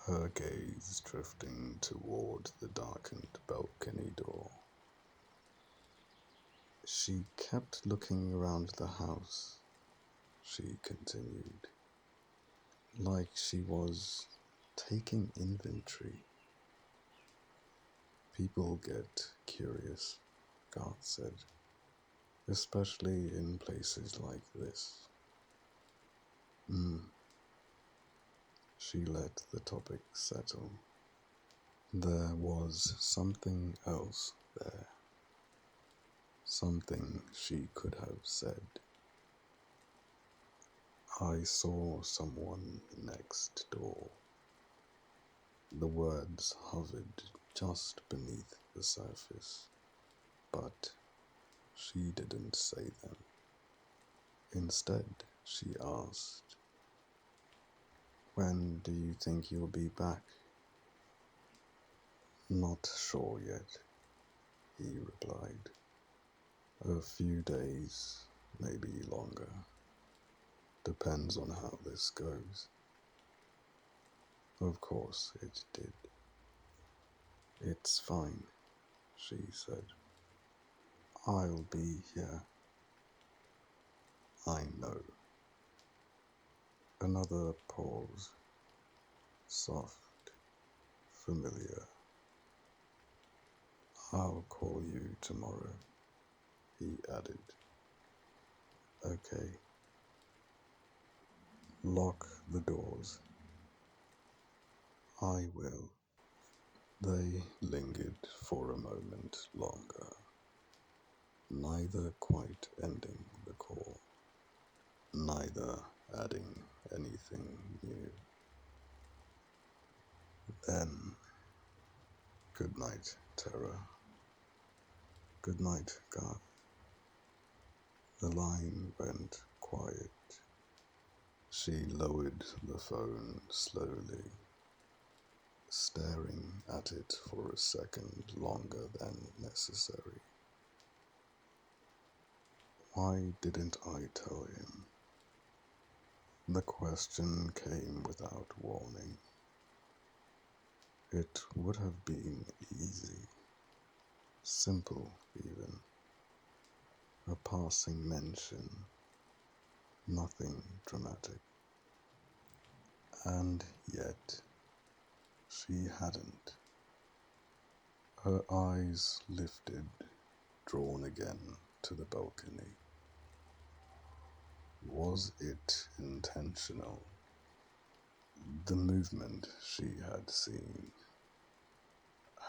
her gaze drifting toward the darkened balcony door. She kept looking around the house, she continued, like she was taking inventory. People get curious, Garth said, especially in places like this. She let the topic settle. There was something else there. Something she could have said. I saw someone next door. The words hovered just beneath the surface, but she didn't say them. Instead, she asked, "When do you think you'll be back?" "Not sure yet," he replied. "A few days, maybe longer. Depends on how this goes." Of course it did. "It's fine," she said. "I'll be here." "I know." Another pause. Soft, familiar. "I'll call you tomorrow," he added. "Okay." "Lock the doors." "I will." They lingered for a moment longer, neither quite ending the call, neither adding anything new. Then, "Good night, Terra." "Good night, Garth." The line went quiet. She lowered the phone slowly, staring at it for a second longer than necessary. Why didn't I tell him? The question came without warning. It would have been easy, simple even. A passing mention, nothing dramatic. And yet, she hadn't. Her eyes lifted, drawn again to the balcony. Was it intentional? The movement she had seen,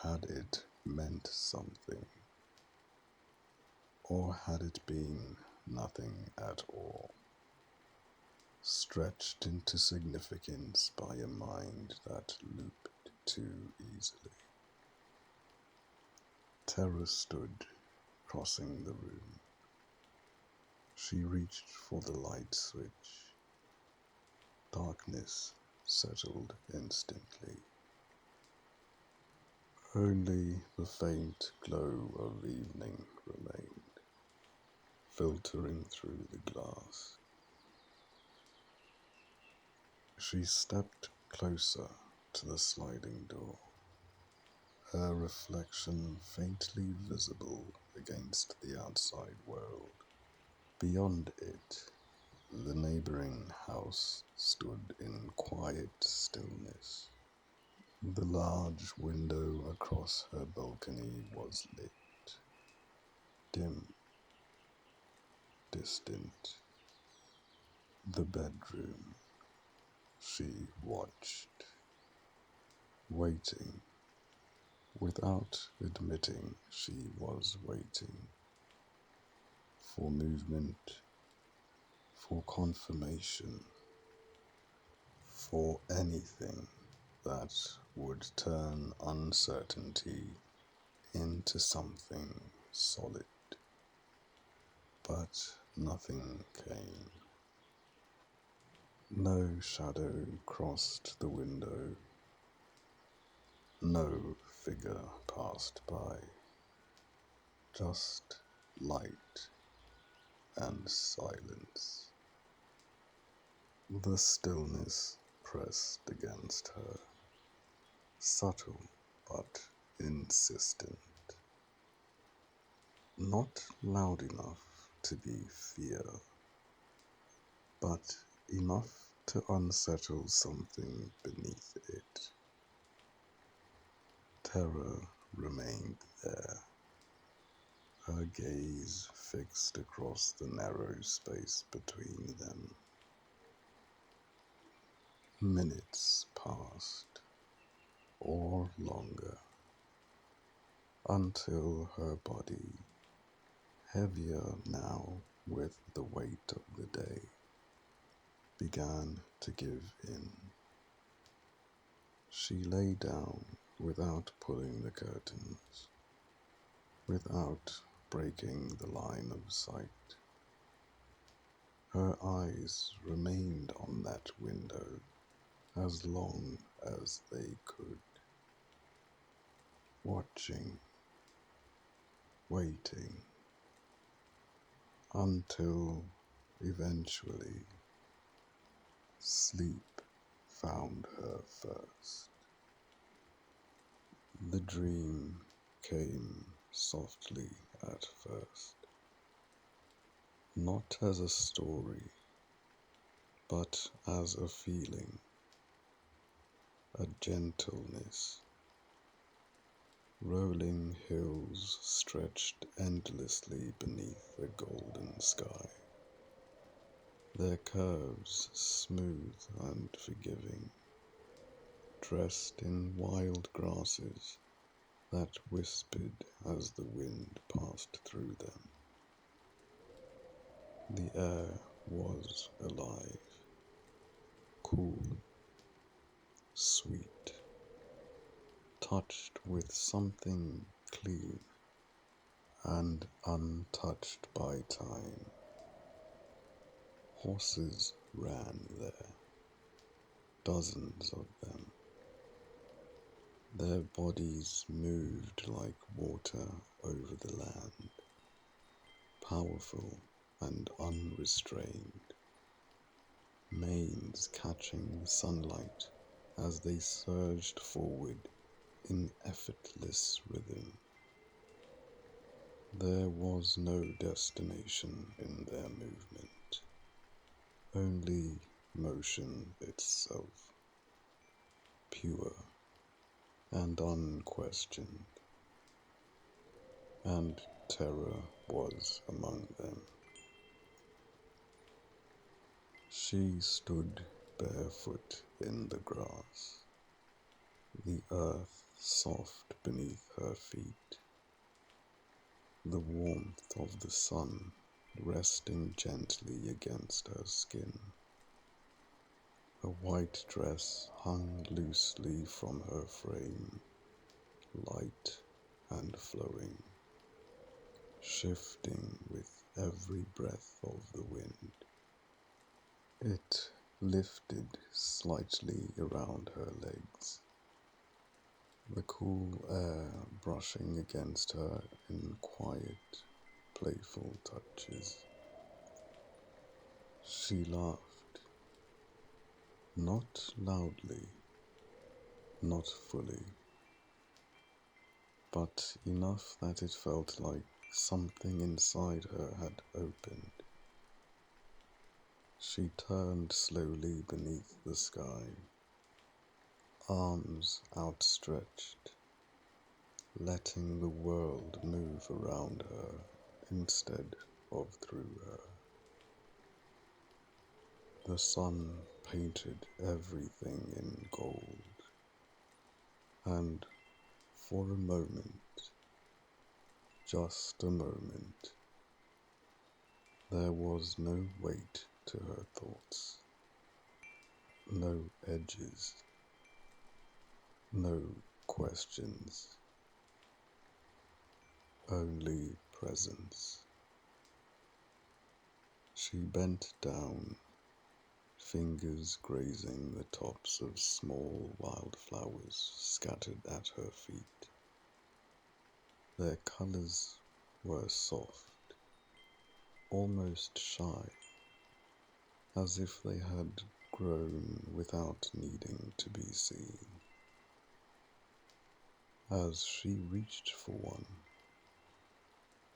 had it meant something? Or had it been nothing at all, stretched into significance by a mind that looped too easily? Terra stood, crossing the room. She reached for the light switch. Darkness settled instantly. Only the faint glow of evening remained, filtering through the glass. She stepped closer to the sliding door, her reflection faintly visible against the outside world. Beyond it, the neighboring house stood in quiet stillness. The large window across her balcony was lit, dim, distant. The bedroom. She watched, waiting, without admitting she was waiting, for movement, for confirmation, for anything that would turn uncertainty into something solid. But nothing came. No shadow crossed the window. No figure passed by. Just light and silence. The stillness pressed against her, subtle but insistent. Not loud enough to be fear, but enough to unsettle something beneath it. Terror remained there, her gaze fixed across the narrow space between them. Minutes passed, or longer, until her body, heavier now with the weight of the day, began to give in. She lay down without pulling the curtains, without breaking the line of sight. Her eyes remained on that window as long as they could, watching, waiting, until eventually sleep found her first. The dream came softly at first, not as a story, but as a feeling, a gentleness. Rolling hills stretched endlessly beneath a golden sky, their curves smooth and forgiving, dressed in wild grasses that whispered as the wind passed through them. The air was alive, cool, sweet, touched with something clean and untouched by time. Horses ran there, dozens of them. Their bodies moved like water over the land, powerful and unrestrained, manes catching the sunlight as they surged forward in effortless rhythm. There was no destination in their movement, only motion itself, pure and unquestioned, and terror was among them. She stood barefoot in the grass, the earth soft beneath her feet, the warmth of the sun resting gently against her skin. A white dress hung loosely from her frame, light and flowing, shifting with every breath of the wind. It lifted slightly around her legs, the cool air brushing against her in quiet, playful touches. She laughed, not loudly, not fully, but enough that it felt like something inside her had opened. She turned slowly beneath the sky, arms outstretched, letting the world move around her instead of through her. The sun painted everything in gold, and for a moment, just a moment, there was no weight to her thoughts, no edges, no questions, only presence. She bent down, fingers grazing the tops of small wildflowers scattered at her feet. Their colors were soft, almost shy, as if they had grown without needing to be seen. As she reached for one,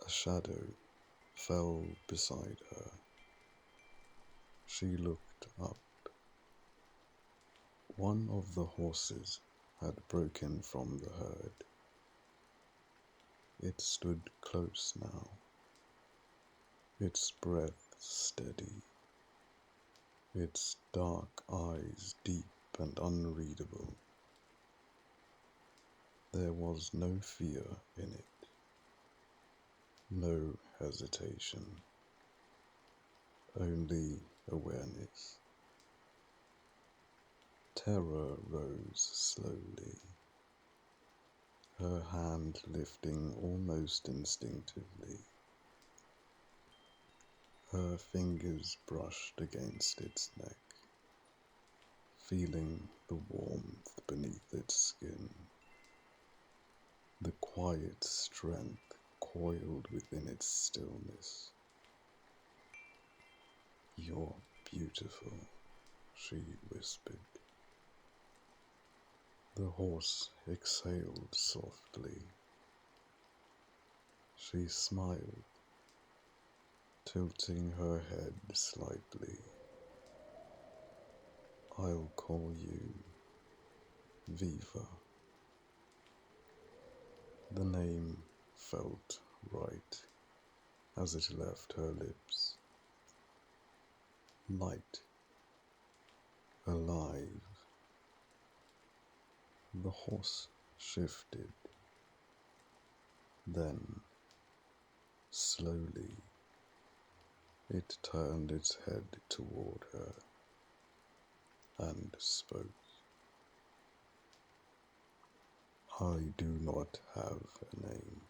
a shadow fell beside her. She looked up. One of the horses had broken from the herd. It stood close now, its breath steady, its dark eyes deep and unreadable. There was no fear in it, no hesitation, only awareness. Terra rose slowly, her hand lifting almost instinctively. Her fingers brushed against its neck, feeling the warmth beneath its skin. The quiet strength coiled within its stillness. "You're beautiful," she whispered. The horse exhaled softly. She smiled, tilting her head slightly. "I'll call you Viva." The name felt right as it left her lips. Light, alive. The horse shifted, then, slowly, it turned its head toward her and spoke. "I do not have a name."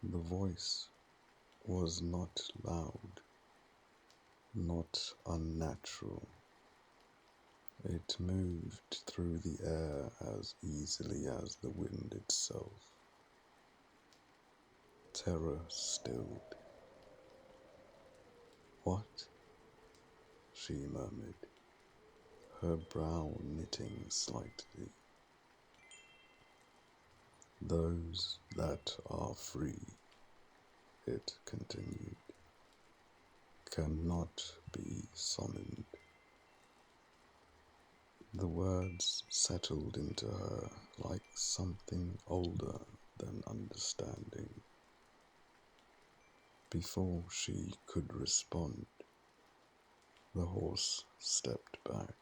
The voice was not loud, not unnatural. It moved through the air as easily as the wind itself. Terror stilled. "What?" she murmured, her brow knitting slightly. "Those that are free," it continued, "cannot be summoned." The words settled into her like something older than understanding. Before she could respond, The horse stepped back,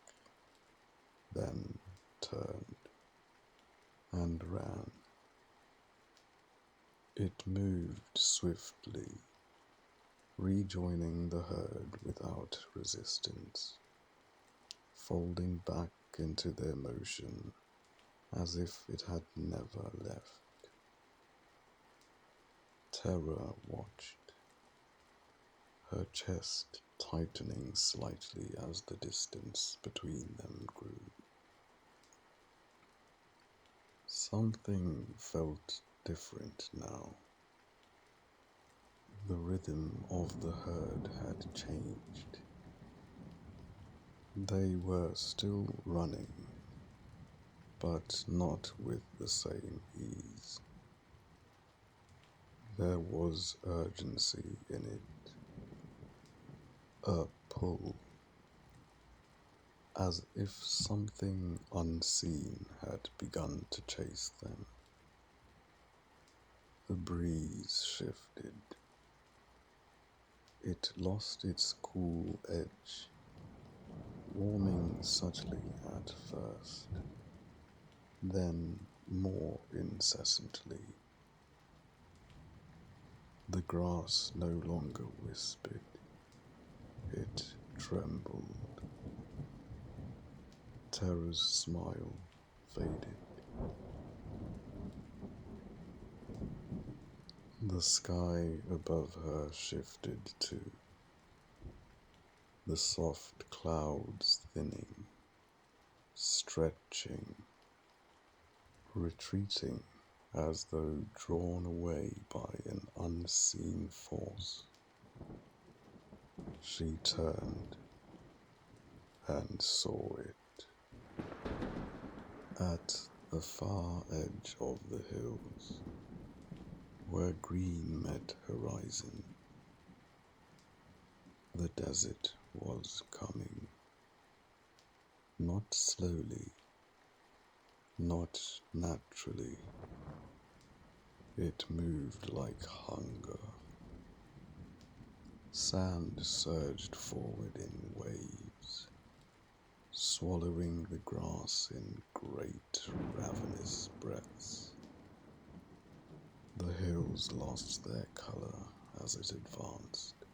then turned and ran. It moved swiftly, rejoining the herd without resistance, folding back into their motion as if it had never left. Terra watched, her chest tightening slightly as the distance between them grew. Something felt different now. The rhythm of the herd had changed. They were still running, but not with the same ease. There was urgency in it, a pull, as if something unseen had begun to chase them. The breeze shifted. It lost its cool edge, warming subtly at first, then more incessantly. The grass no longer whispered, it trembled. Terra's smile faded. The sky above her shifted too, the soft clouds thinning, stretching, retreating as though drawn away by an unseen force. She turned and saw it. At the far edge of the hills, where green met horizon, the desert was coming. Not slowly, not naturally. It moved like hunger. Sand surged forward in waves, swallowing the grass in great ravenous breaths. The hills lost their color as it advanced,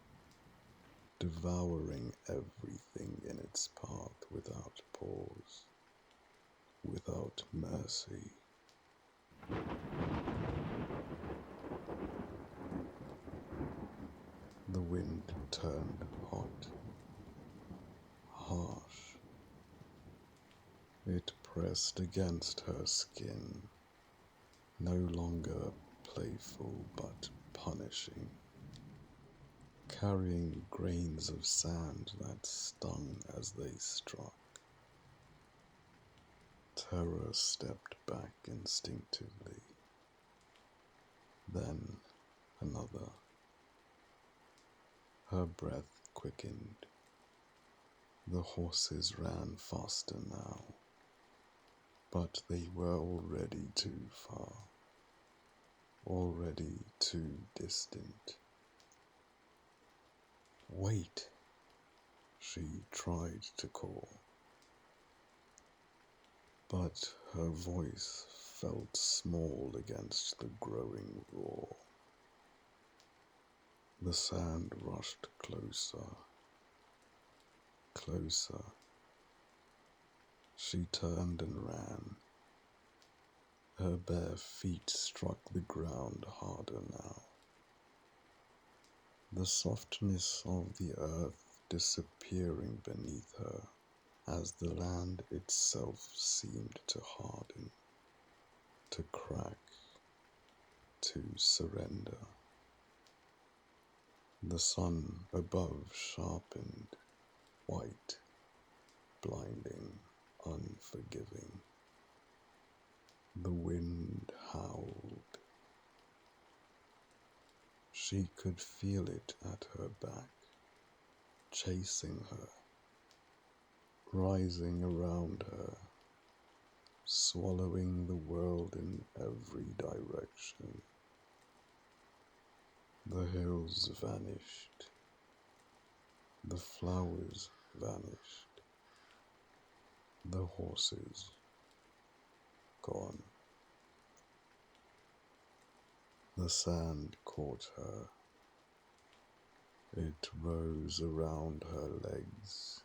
devouring everything in its path without pause, without mercy. The wind turned hot, harsh. It pressed against her skin, no longer playful but punishing, carrying grains of sand that stung as they struck. Terra stepped back instinctively, then another. Her breath quickened. The horses ran faster now, but they were already too far, already too distant. Wait, she tried to call, but her voice felt small against the growing roar. The sand rushed closer, closer. She turned and ran. Her bare feet struck the ground harder now. The softness of the earth disappearing beneath her as the land itself seemed to harden, to crack, to surrender. The sun above sharpened, white, blinding, unforgiving. The wind howled. She could feel it at her back, chasing her, rising around her, swallowing the world in every direction. The hills vanished. The flowers vanished. The horses gone. The sand caught her. It rose around her legs,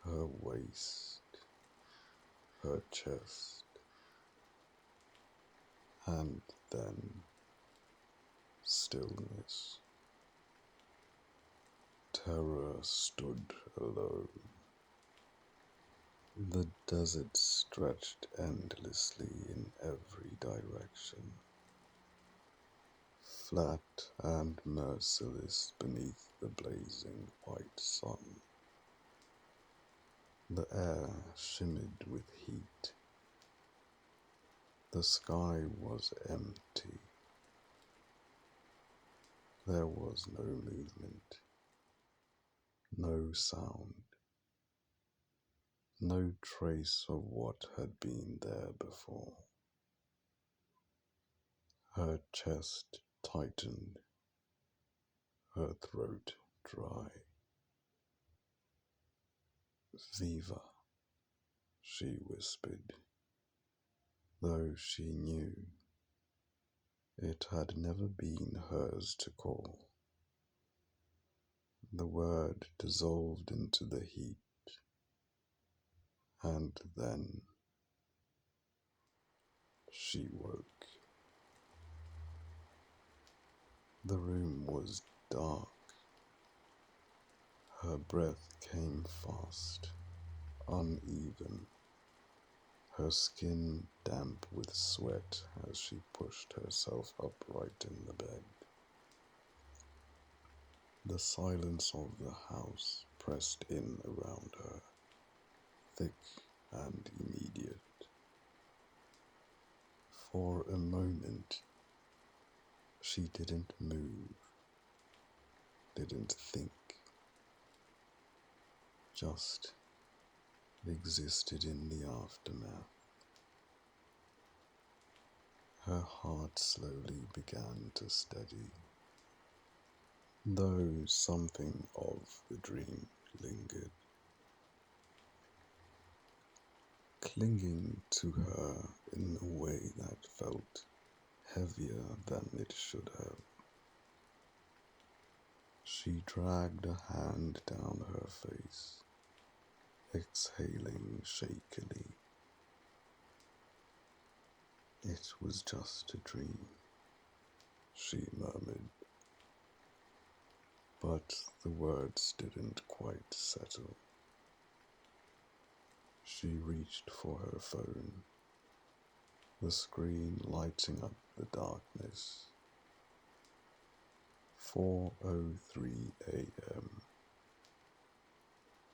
her waist, her chest, and then stillness. Terra stood alone. The desert stretched endlessly in every direction, flat and merciless beneath the blazing white sun. The air shimmered with heat. The sky was empty. There was no movement, no sound, no trace of what had been there before. Her chest tightened, her throat dry. Viva, she whispered, though she knew it had never been hers to call. The word dissolved into the heat, and then she woke. The room was dark. Her breath came fast, uneven, her skin damp with sweat as she pushed herself upright in the bed. The silence of the house pressed in around her, thick and immediate. For a moment, she didn't move, didn't think, just existed in the aftermath. Her heart slowly began to steady, though something of the dream lingered, clinging to her in a way that felt heavier than it should have. She dragged a hand down her face, exhaling shakily. It was just a dream, she murmured, but the words didn't quite settle. She reached for her phone, the screen lighting up the darkness. 4:03 a.m.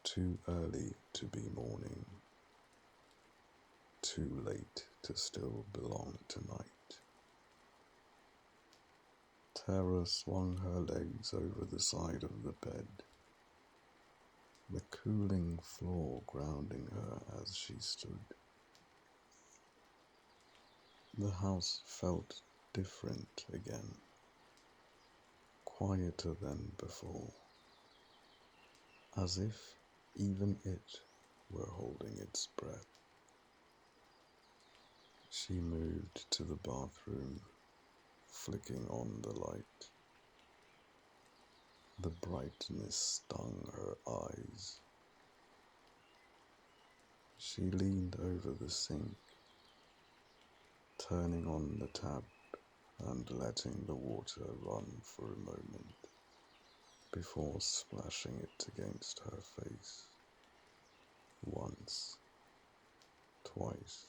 Too early to be morning, too late to still belong tonight. Terra swung her legs over the side of the bed, the cooling floor grounding her as she stood. The house felt different again, quieter than before, as if even it were holding its breath. She moved to the bathroom, flicking on the light. The brightness stung her eyes. She leaned over the sink, turning on the tap and letting the water run for a moment before splashing it against her face. Once, twice.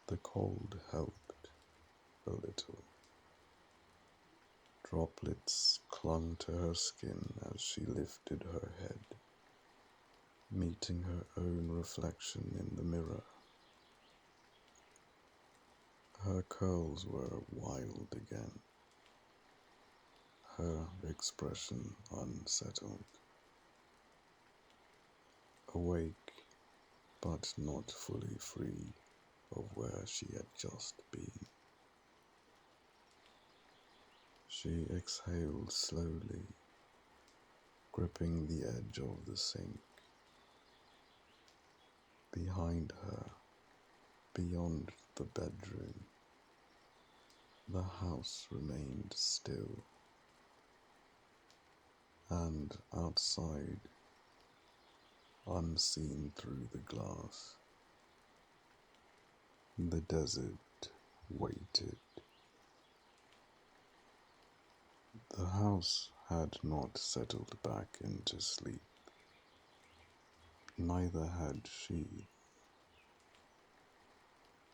The cold helped a little. Droplets clung to her skin as she lifted her head, meeting her own reflection in the mirror. Her curls were wild again, her expression unsettled. Awake, but not fully free of where she had just been. She exhaled slowly, gripping the edge of the sink. Behind her, beyond the bedroom, the house remained still, and outside, unseen through the glass, the desert waited. The house had not settled back into sleep. Neither had she.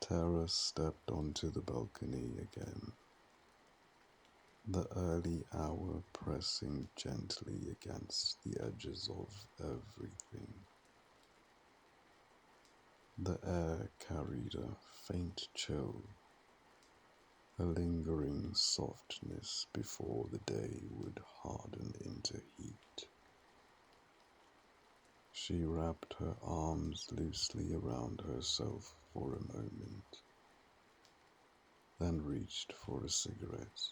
Terra stepped onto the balcony again, the early hour pressing gently against the edges of everything. The air carried a faint chill, a lingering softness before the day would harden into heat. She wrapped her arms loosely around herself for a moment, then reached for a cigarette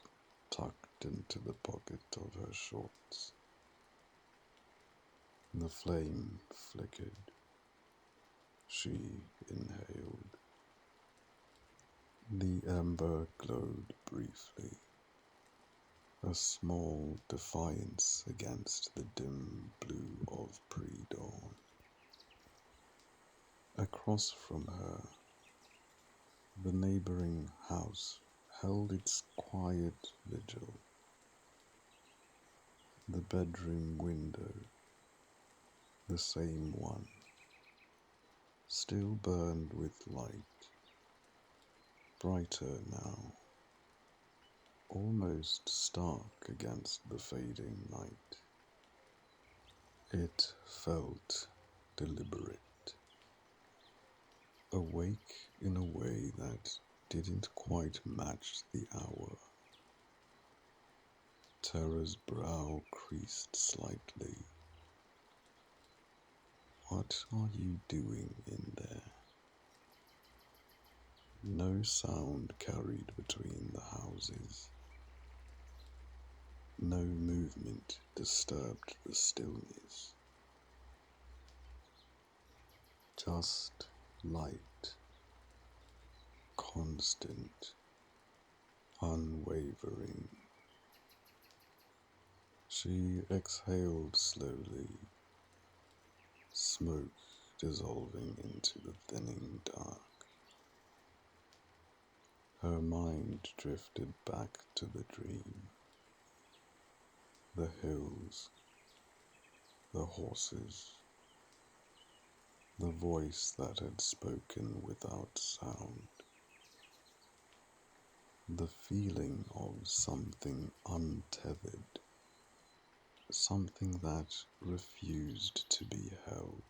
tucked into the pocket of her shorts. The flame flickered. She inhaled. The ember glowed briefly, a small defiance against the dim blue of pre-dawn. Across from her, the neighboring house held its quiet vigil. The bedroom window, the same one, still burned with light, brighter now, almost stark against the fading night. It felt deliberate, awake in a way that didn't quite match the hour. Terra's brow creased slightly. What are you doing in there? No sound carried between the houses. No movement disturbed the stillness. Just light, constant, unwavering. She exhaled slowly, smoke dissolving into the thinning dark. Her mind drifted back to the dream. The hills, the horses, the voice that had spoken without sound. The feeling of something untethered, something that refused to be held.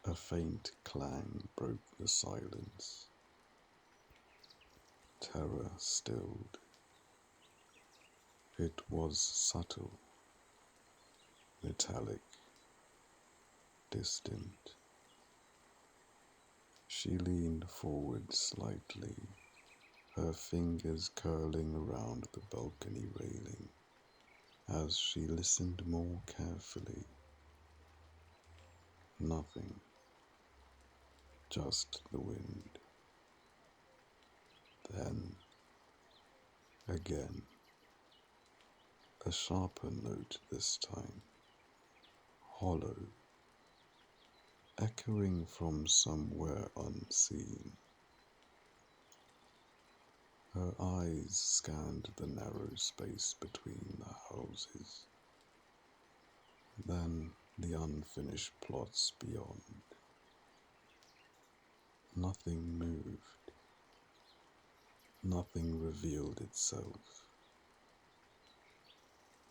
A faint clang broke the silence. Terror stilled. It was subtle, metallic, distant. She leaned forward slightly, her fingers curling around the balcony railing as she listened more carefully. Nothing, just the wind. Then, again, a sharper note this time, hollow, echoing from somewhere unseen. Her eyes scanned the narrow space between the houses, then the unfinished plots beyond. Nothing moved. Nothing revealed itself.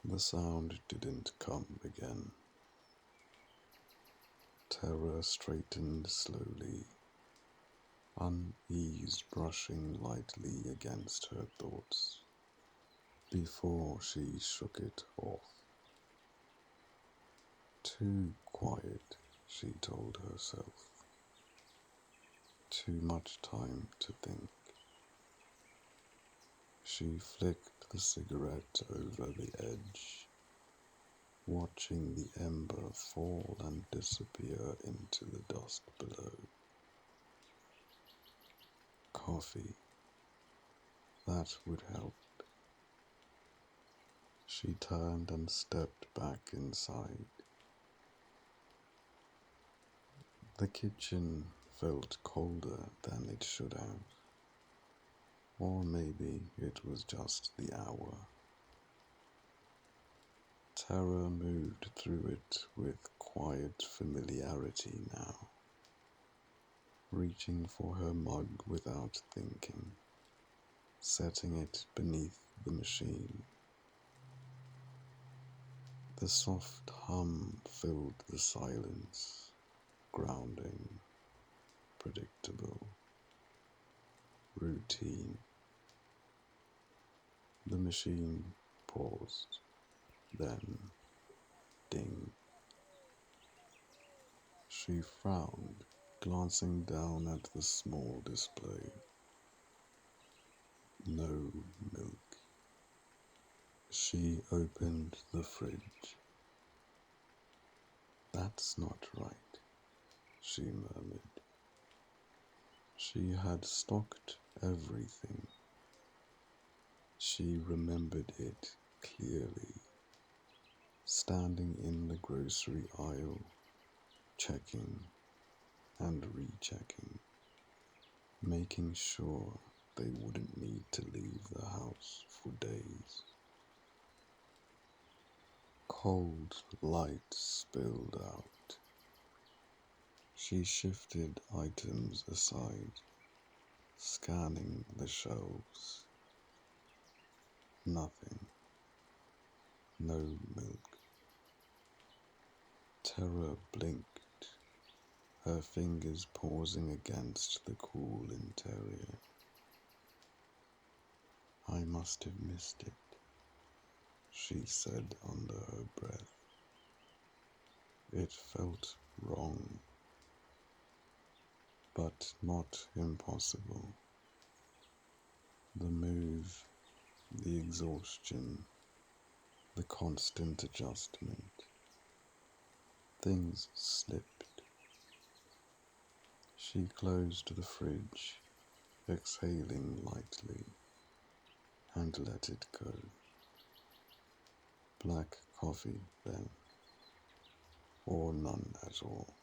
The sound didn't come again. Terror straightened slowly, unease brushing lightly against her thoughts, before she shook it off. Too quiet, she told herself. Too much time to think. She flicked the cigarette over the edge. watching the ember fall and disappear into the dust below. Coffee, that would help. She turned and stepped back inside. The kitchen felt colder than it should have. Or maybe it was just the hour. Terra moved through it with quiet familiarity now, reaching for her mug without thinking, setting it beneath the machine. The soft hum filled the silence, grounding, predictable, routine. The machine paused, then ding. She frowned, glancing down at the small display. No milk. She opened the fridge. That's not right, she murmured. She had stocked everything. She remembered it clearly, standing in the grocery aisle, checking and rechecking, making sure they wouldn't need to leave the house for days. Cold light spilled out. She shifted items aside, scanning the shelves. Nothing. No milk. Terra blinked, her fingers pausing against the cool interior. I must have missed it, she said under her breath. It felt wrong, but not impossible. The move, the exhaustion, the constant adjustment. Things slipped. She closed the fridge, exhaling lightly, and let it go. Black coffee, then, or none at all.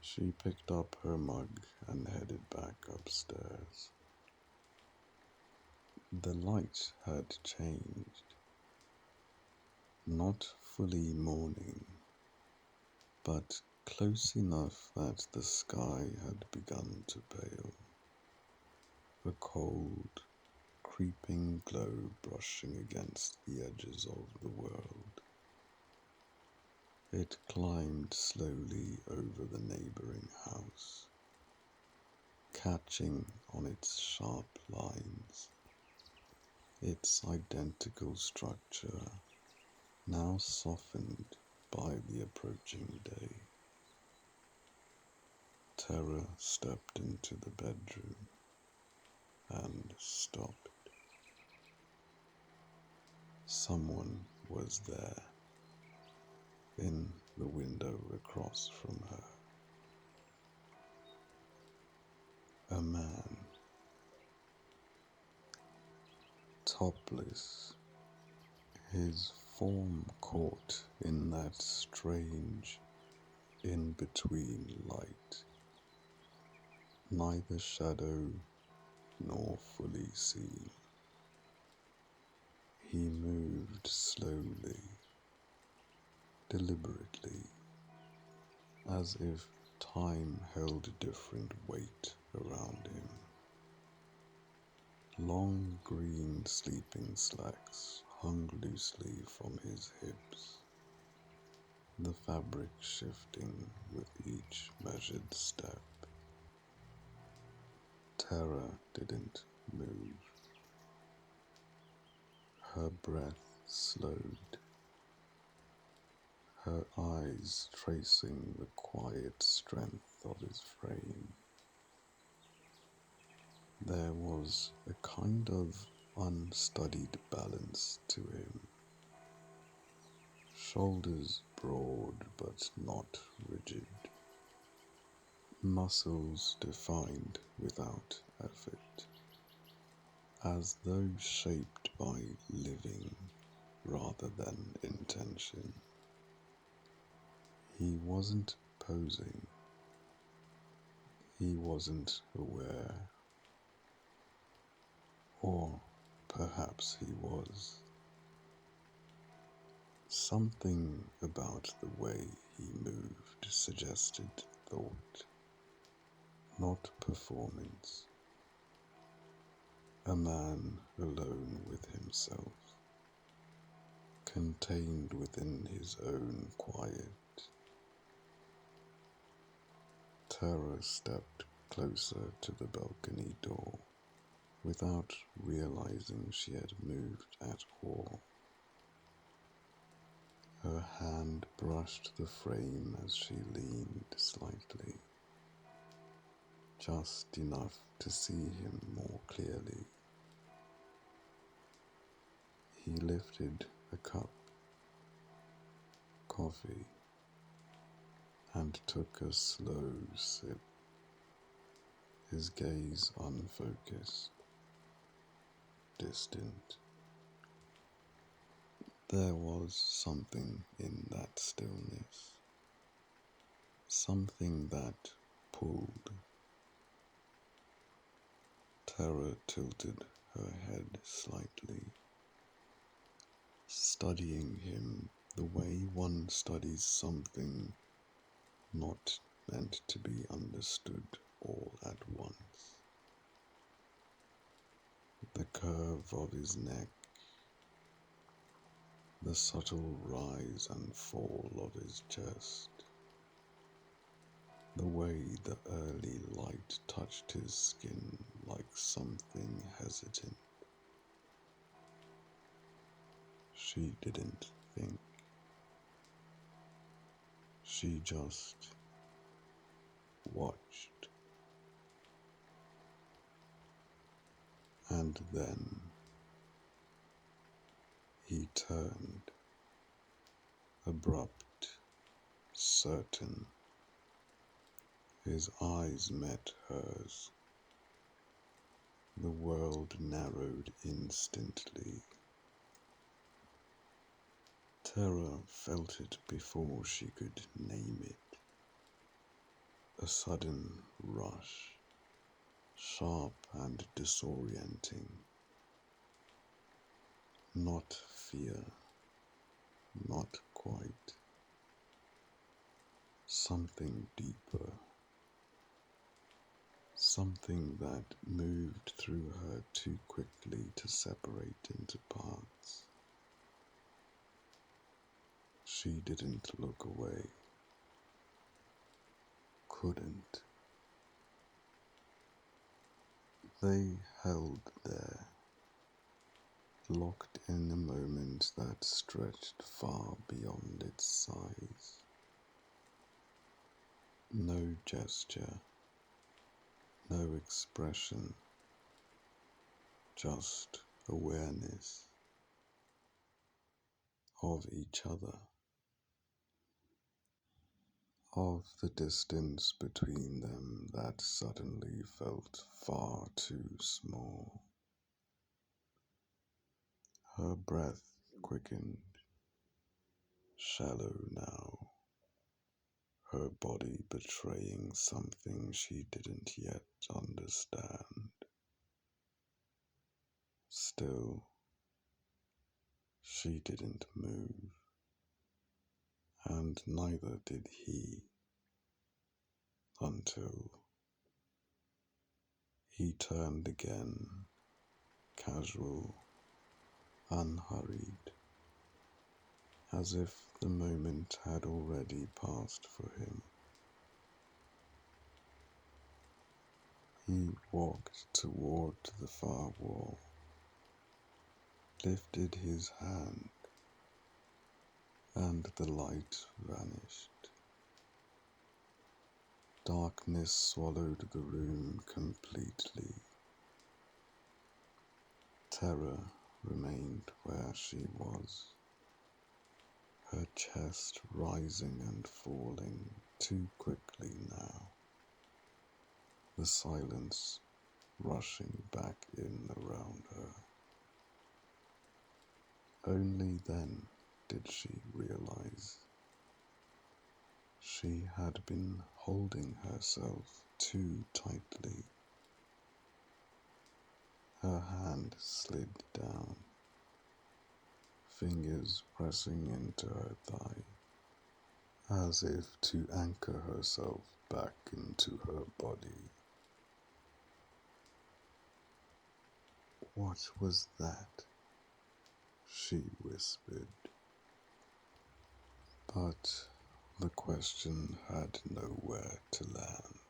She picked up her mug and headed back upstairs. The light had changed. Not fully morning, but close enough that the sky had begun to pale. A cold, creeping glow brushing against the edges of the world. It climbed slowly over the neighboring house, catching on its sharp lines. Its identical structure now softened by the approaching day. Terra stepped into the bedroom and stopped. Someone was there, in the window across from her. A man, topless, his form caught in that strange in-between light, neither shadow nor fully seen. He moved slowly, deliberately, as if time held a different weight around him. Long green sleeping slacks hung loosely from his hips, the fabric shifting with each measured step. Terra didn't move. Her breath slowed, her eyes tracing the quiet strength of his frame. There was a kind of unstudied balance to him, shoulders broad but not rigid, muscles defined without effort, as though shaped by living rather than intention. He wasn't posing, he wasn't aware, or perhaps he was. Something about the way he moved suggested thought, not performance. A man alone with himself, contained within his own quiet. Terra stepped closer to the balcony door without realizing she had moved at all. Her hand brushed the frame as she leaned slightly, just enough to see him more clearly. He lifted a cup, coffee, and took a slow sip, his gaze unfocused, distant. There was something in that stillness, something that pulled. Terra tilted her head slightly, studying him the way one studies something not meant to be understood all at once. The curve of his neck, the subtle rise and fall of his chest, the way the early light touched his skin like something hesitant. She didn't think. She just watched. And then he turned, abrupt, certain. His eyes met hers. The world narrowed instantly. Terra felt it before she could name it. A sudden rush, sharp and disorienting. Not fear, not quite. Something deeper. Something that moved through her too quickly to separate into parts. She didn't look away. Couldn't. They held there, locked in a moment that stretched far beyond its size. No gesture, no expression, just awareness of each other, of the distance between them that suddenly felt far too small. Her breath quickened, shallow now, her body betraying something she didn't yet understand. Still, she didn't move, and neither did he, until he turned again, casual, unhurried, as if the moment had already passed for him. He walked toward the far wall, lifted his hand, and the light vanished. Darkness swallowed the room completely. Terra remained where she was, her chest rising and falling too quickly now, the silence rushing back in around her. Only then did she realize she had been holding herself too tightly. Her hand slid down, fingers pressing into her thigh, as if to anchor herself back into her body. "What was that?" she whispered. But the question had nowhere to land.